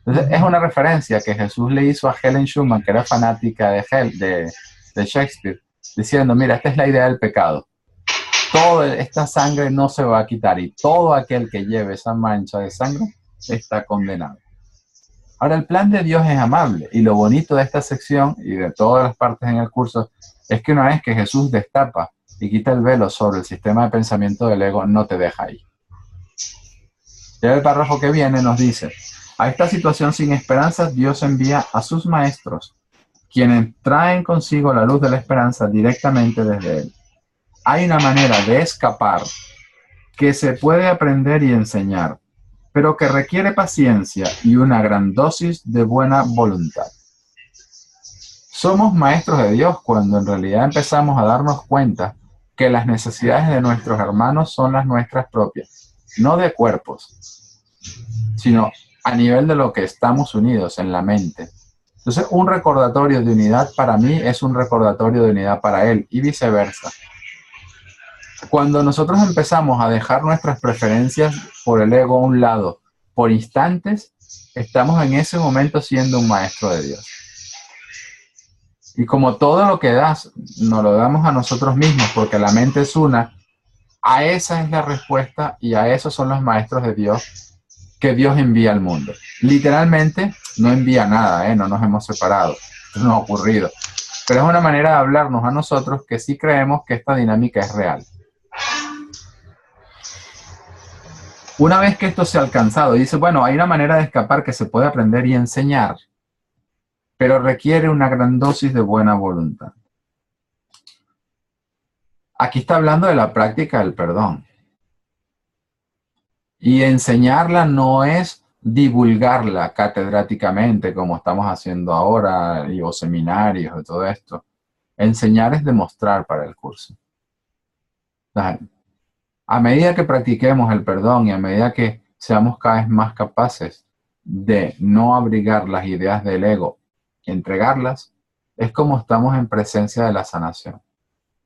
Entonces, es una referencia que Jesús le hizo a Helen Schuman, que era fanática de Shakespeare, diciendo, mira, esta es la idea del pecado. Toda esta sangre no se va a quitar y todo aquel que lleve esa mancha de sangre está condenado. Ahora, el plan de Dios es amable y lo bonito de esta sección y de todas las partes en el curso es que una vez que Jesús destapa y quita el velo sobre el sistema de pensamiento del ego, no te deja ahí. Ya el párrafo que viene nos dice, a esta situación sin esperanza Dios envía a sus maestros, quienes traen consigo la luz de la esperanza directamente desde Él. Hay una manera de escapar que se puede aprender y enseñar, pero que requiere paciencia y una gran dosis de buena voluntad. Somos maestros de Dios cuando en realidad empezamos a darnos cuenta que las necesidades de nuestros hermanos son las nuestras propias, no de cuerpos, sino a nivel de lo que estamos unidos en la mente. Entonces, un recordatorio de unidad para mí es un recordatorio de unidad para él y viceversa. Cuando nosotros empezamos a dejar nuestras preferencias por el ego a un lado por instantes, estamos en ese momento siendo un maestro de Dios. Y como todo lo que das, nos lo damos a nosotros mismos porque la mente es una, a esa es la respuesta y a esos son los maestros de Dios que Dios envía al mundo. Literalmente no envía nada, no nos hemos separado, esto no ha ocurrido. Pero es una manera de hablarnos a nosotros que sí creemos que esta dinámica es real. Una vez que esto se ha alcanzado, dice, bueno, hay una manera de escapar que se puede aprender y enseñar, pero requiere una gran dosis de buena voluntad. Aquí está hablando de la práctica del perdón. Y enseñarla no es divulgarla catedráticamente, como estamos haciendo ahora, o seminarios y todo esto. Enseñar es demostrar para el curso. A medida que practiquemos el perdón y a medida que seamos cada vez más capaces de no abrigar las ideas del ego y entregarlas, es como estamos en presencia de la sanación.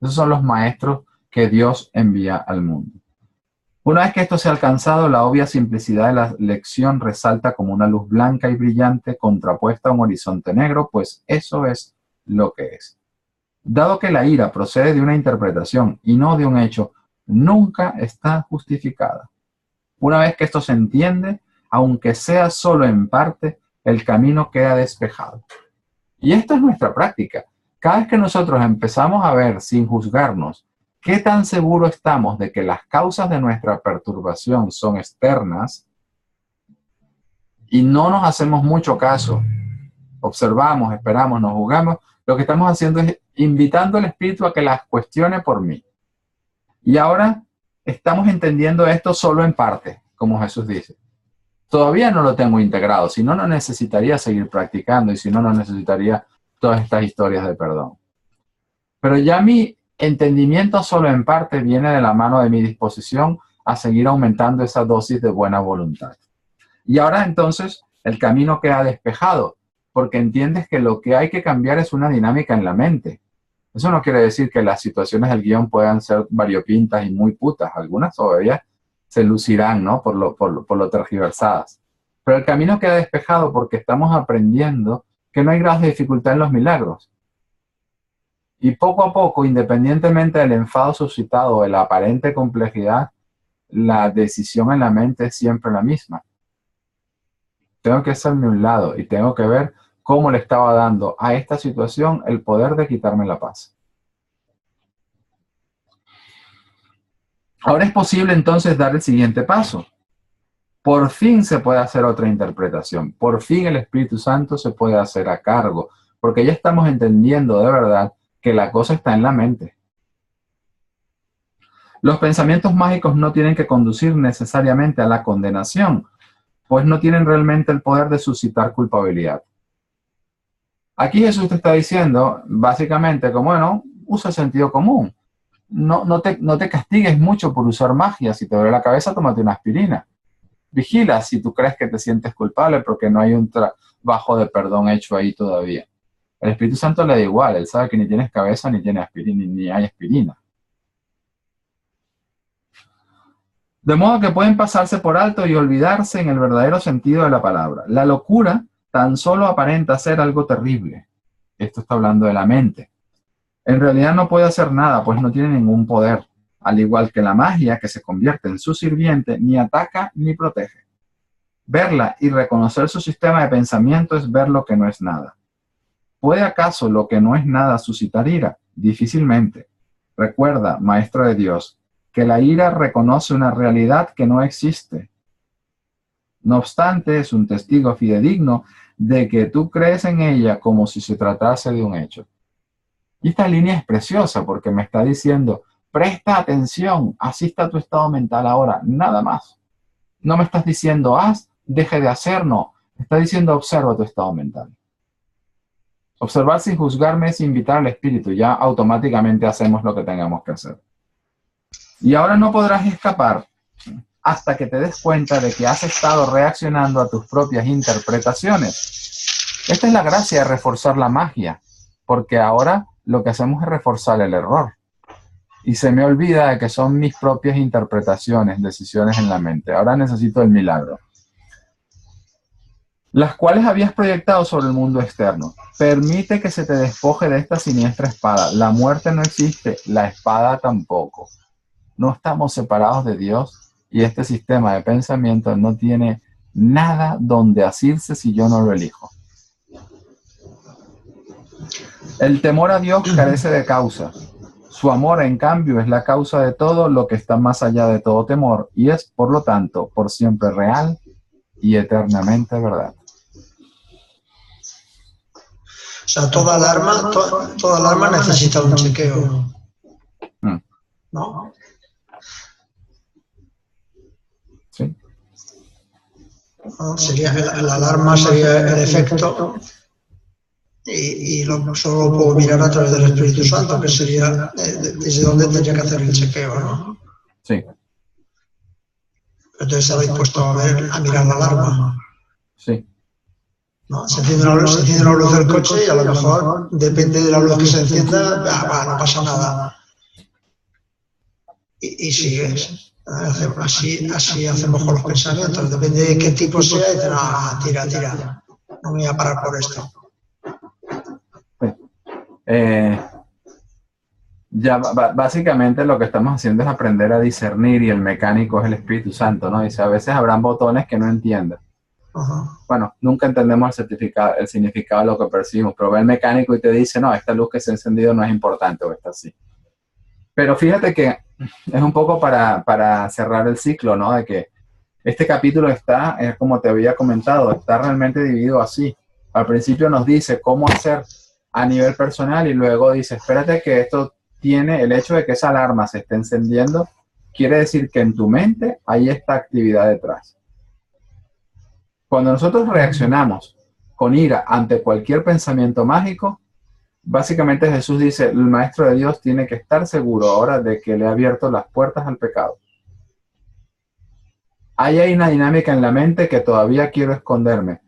Esos son los maestros que Dios envía al mundo. Una vez que esto se ha alcanzado, la obvia simplicidad de la lección resalta como una luz blanca y brillante contrapuesta a un horizonte negro, pues eso es lo que es. Dado que la ira procede de una interpretación y no de un hecho, nunca está justificada. Una vez que esto se entiende, aunque sea solo en parte, el camino queda despejado. Y esta es nuestra práctica. Cada vez que nosotros empezamos a ver sin juzgarnos qué tan seguro estamos de que las causas de nuestra perturbación son externas y no nos hacemos mucho caso observamos, esperamos, nos juzgamos, lo que estamos haciendo es invitando al Espíritu a que las cuestione por mí. Y ahora estamos entendiendo esto solo en parte, como Jesús dice. Todavía no lo tengo integrado, si no, no necesitaría seguir practicando y si no, no necesitaría todas estas historias de perdón. Pero ya mi entendimiento solo en parte viene de la mano de mi disposición a seguir aumentando esa dosis de buena voluntad. Y ahora entonces el camino queda despejado, porque entiendes que lo que hay que cambiar es una dinámica en la mente. Eso no quiere decir que las situaciones del guión puedan ser variopintas y muy putas. Algunas todavía se lucirán, ¿no? por lo tergiversadas. Pero el camino queda despejado porque estamos aprendiendo que no hay grados de dificultad en los milagros. Y poco a poco, independientemente del enfado suscitado o de la aparente complejidad, la decisión en la mente es siempre la misma. Tengo que hacerme un lado y tengo que ver cómo le estaba dando a esta situación el poder de quitarme la paz. Ahora es posible entonces dar el siguiente paso. Por fin se puede hacer otra interpretación. Por fin el Espíritu Santo se puede hacer a cargo. Porque ya estamos entendiendo de verdad que la cosa está en la mente. Los pensamientos mágicos no tienen que conducir necesariamente a la condenación, pues no tienen realmente el poder de suscitar culpabilidad. Aquí Jesús te está diciendo, básicamente, como bueno, usa el sentido común. No te castigues mucho por usar magia. Si te duele la cabeza, tómate una aspirina. Vigila si tú crees que te sientes culpable porque no hay un trabajo de perdón hecho ahí todavía. El Espíritu Santo le da igual. Él sabe que ni tienes cabeza, ni tiene aspirina, ni hay aspirina. De modo que pueden pasarse por alto y olvidarse en el verdadero sentido de la palabra. La locura tan solo aparenta ser algo terrible. Esto está hablando de la mente. En realidad no puede hacer nada, pues no tiene ningún poder. Al igual que la magia, que se convierte en su sirviente, ni ataca ni protege. Verla y reconocer su sistema de pensamiento es ver lo que no es nada. ¿Puede acaso lo que no es nada suscitar ira? Difícilmente. Recuerda, maestro de Dios, que la ira reconoce una realidad que no existe. No obstante, es un testigo fidedigno de que tú crees en ella como si se tratase de un hecho. Y esta línea es preciosa porque me está diciendo, presta atención, así está tu estado mental ahora, nada más. No me estás diciendo, haz, deje de hacer, no. Me está diciendo, observa tu estado mental. Observar sin juzgarme es invitar al espíritu, ya automáticamente hacemos lo que tengamos que hacer. Y ahora no podrás escapar hasta que te des cuenta de que has estado reaccionando a tus propias interpretaciones. Esta es la gracia de reforzar la magia, porque ahora lo que hacemos es reforzar el error. Y se me olvida de que son mis propias interpretaciones, decisiones en la mente. Ahora necesito el milagro. Las cuales habías proyectado sobre el mundo externo. Permite que se te despoje de esta siniestra espada. La muerte no existe, la espada tampoco. No estamos separados de Dios y este sistema de pensamiento no tiene nada donde asirse si yo no lo elijo. El temor a Dios carece de causa. Su amor, en cambio, es la causa de todo lo que está más allá de todo temor y es, por lo tanto, por siempre real y eternamente verdad. O sea, toda alarma necesita un chequeo. ¿No? Sí. Sería, la alarma sería el efecto y solo puedo mirar a través del Espíritu Santo, que sería desde donde tendría que hacer el chequeo, ¿no? Sí. Entonces habéis puesto a mirar la alarma. Sí. ¿No? Se enciende la luz del coche y a lo mejor, depende de la luz que se encienda, no pasa nada. Y sigues. Así hacemos con los pensamientos. Depende de qué tipo sea, y tira. No me voy a parar por esto. Ya básicamente lo que estamos haciendo es aprender a discernir y el mecánico es el Espíritu Santo, ¿no? Dice, a veces habrán botones que no entiendan. Bueno, nunca entendemos el significado de lo que percibimos, pero ve el mecánico y te dice, no, esta luz que se ha encendido no es importante o está así. Pero fíjate que es un poco para cerrar el ciclo, ¿no? De que este capítulo está, como te había comentado, está realmente dividido así. Al principio nos dice cómo hacer a nivel personal y luego dice, espérate que esto tiene el hecho de que esa alarma se esté encendiendo, quiere decir que en tu mente hay esta actividad detrás. Cuando nosotros reaccionamos con ira ante cualquier pensamiento mágico, básicamente Jesús dice, el Maestro de Dios tiene que estar seguro ahora de que le ha abierto las puertas al pecado. Ahí hay una dinámica en la mente que todavía quiero esconderme,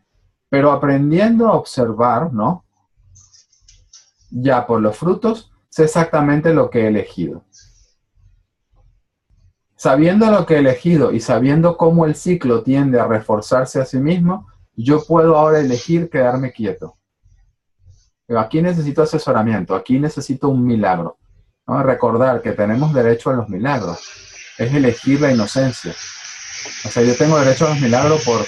pero aprendiendo a observar, ¿no? Ya por los frutos, sé exactamente lo que he elegido. Sabiendo lo que he elegido y sabiendo cómo el ciclo tiende a reforzarse a sí mismo, yo puedo ahora elegir quedarme quieto. Pero aquí necesito asesoramiento, aquí necesito un milagro, ¿no? Recordar que tenemos derecho a los milagros, es elegir la inocencia. O sea, yo tengo derecho a los milagros por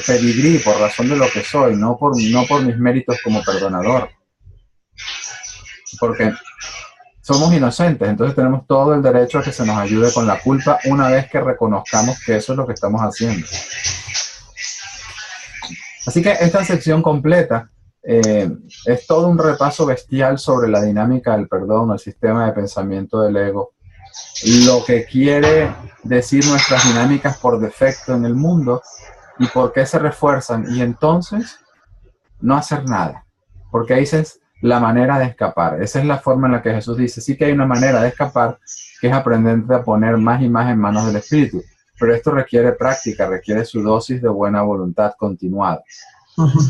pedigrí, por razón de lo que soy, no por mis méritos como perdonador. Porque somos inocentes, entonces tenemos todo el derecho a que se nos ayude con la culpa una vez que reconozcamos que eso es lo que estamos haciendo. Así que esta sección completa es todo un repaso bestial sobre la dinámica del perdón, el sistema de pensamiento del ego, lo que quiere decir nuestras dinámicas por defecto en el mundo y por qué se refuerzan, y entonces no hacer nada, porque ahí es la manera de escapar. Esa es la forma en la que Jesús dice, sí que hay una manera de escapar, que es aprender a poner más y más en manos del Espíritu, pero esto requiere práctica, requiere su dosis de buena voluntad continuada.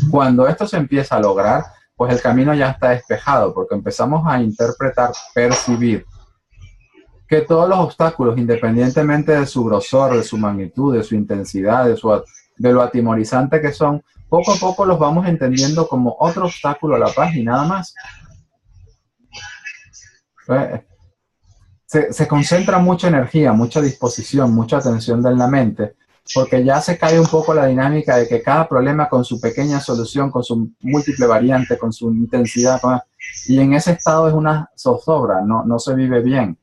Cuando esto se empieza a lograr, pues el camino ya está despejado, porque empezamos a interpretar, percibir, que todos los obstáculos, independientemente de su grosor, de su magnitud, de su intensidad, de lo atimorizante que son, poco a poco los vamos entendiendo como otro obstáculo a la paz y nada más. Se concentra mucha energía, mucha disposición, mucha atención en la mente, porque ya se cae un poco la dinámica de que cada problema con su pequeña solución, con su múltiple variante, con su intensidad, y en ese estado es una zozobra, no se vive bien.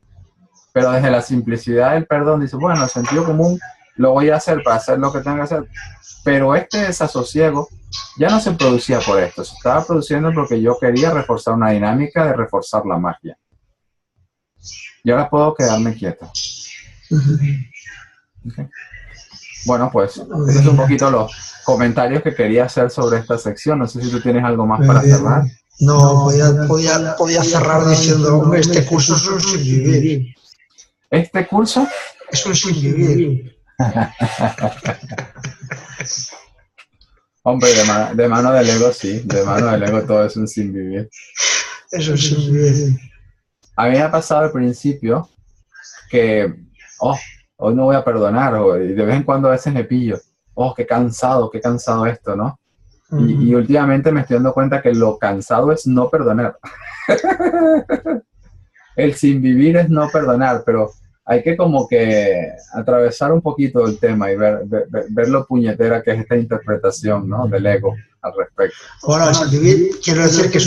Pero desde la simplicidad del perdón dice, bueno, el sentido común lo voy a hacer para hacer lo que tengo que hacer. Pero este desasosiego ya no se producía por esto, se estaba produciendo porque yo quería reforzar una dinámica de reforzar la magia. Y ahora puedo quedarme quieto. Okay. Bueno, pues, esos son un poquito los comentarios que quería hacer sobre esta sección. No sé si tú tienes algo más para cerrar. No, podía cerrar diciendo, hombre, este curso es un sin vivir. ¿Este curso? Es un sin vivir. Hombre, de mano del ego sí, de mano del ego todo es un sin vivir. Eso es sin vivir. A mí me ha pasado al principio que, hoy no voy a perdonar, y de vez en cuando a veces me pillo, qué cansado esto, ¿no? Y últimamente me estoy dando cuenta que lo cansado es no perdonar. El sin vivir es no perdonar, pero hay que como que atravesar un poquito el tema y ver lo puñetera que es esta interpretación, ¿no? Del ego al respecto. Bueno, el sin vivir quiero decir que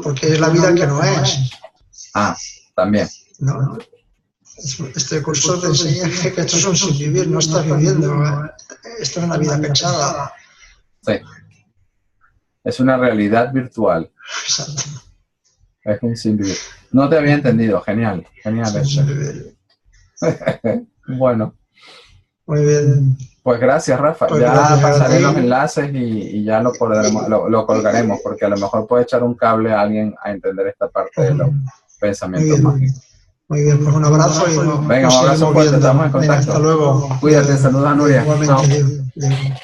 porque es la vida que no es. Ah, también. No. Este curso te enseña que esto es un sin vivir, no estás viviendo. Esto es una vida pensada. Sí. Es una realidad virtual. Exacto. Es un sin vivir. No te había entendido. Genial. Bueno. Muy bien. Pues gracias, Rafa. Pues ya gracias pasaré los enlaces y ya lo colgaremos, porque a lo mejor puede echar un cable a alguien a entender esta parte de los pensamientos mágicos. Muy bien, pues un abrazo y venga, un abrazo fuerte, estamos en contacto. Hasta luego. Cuídate, saludos a Nuria. Igualmente. Chao.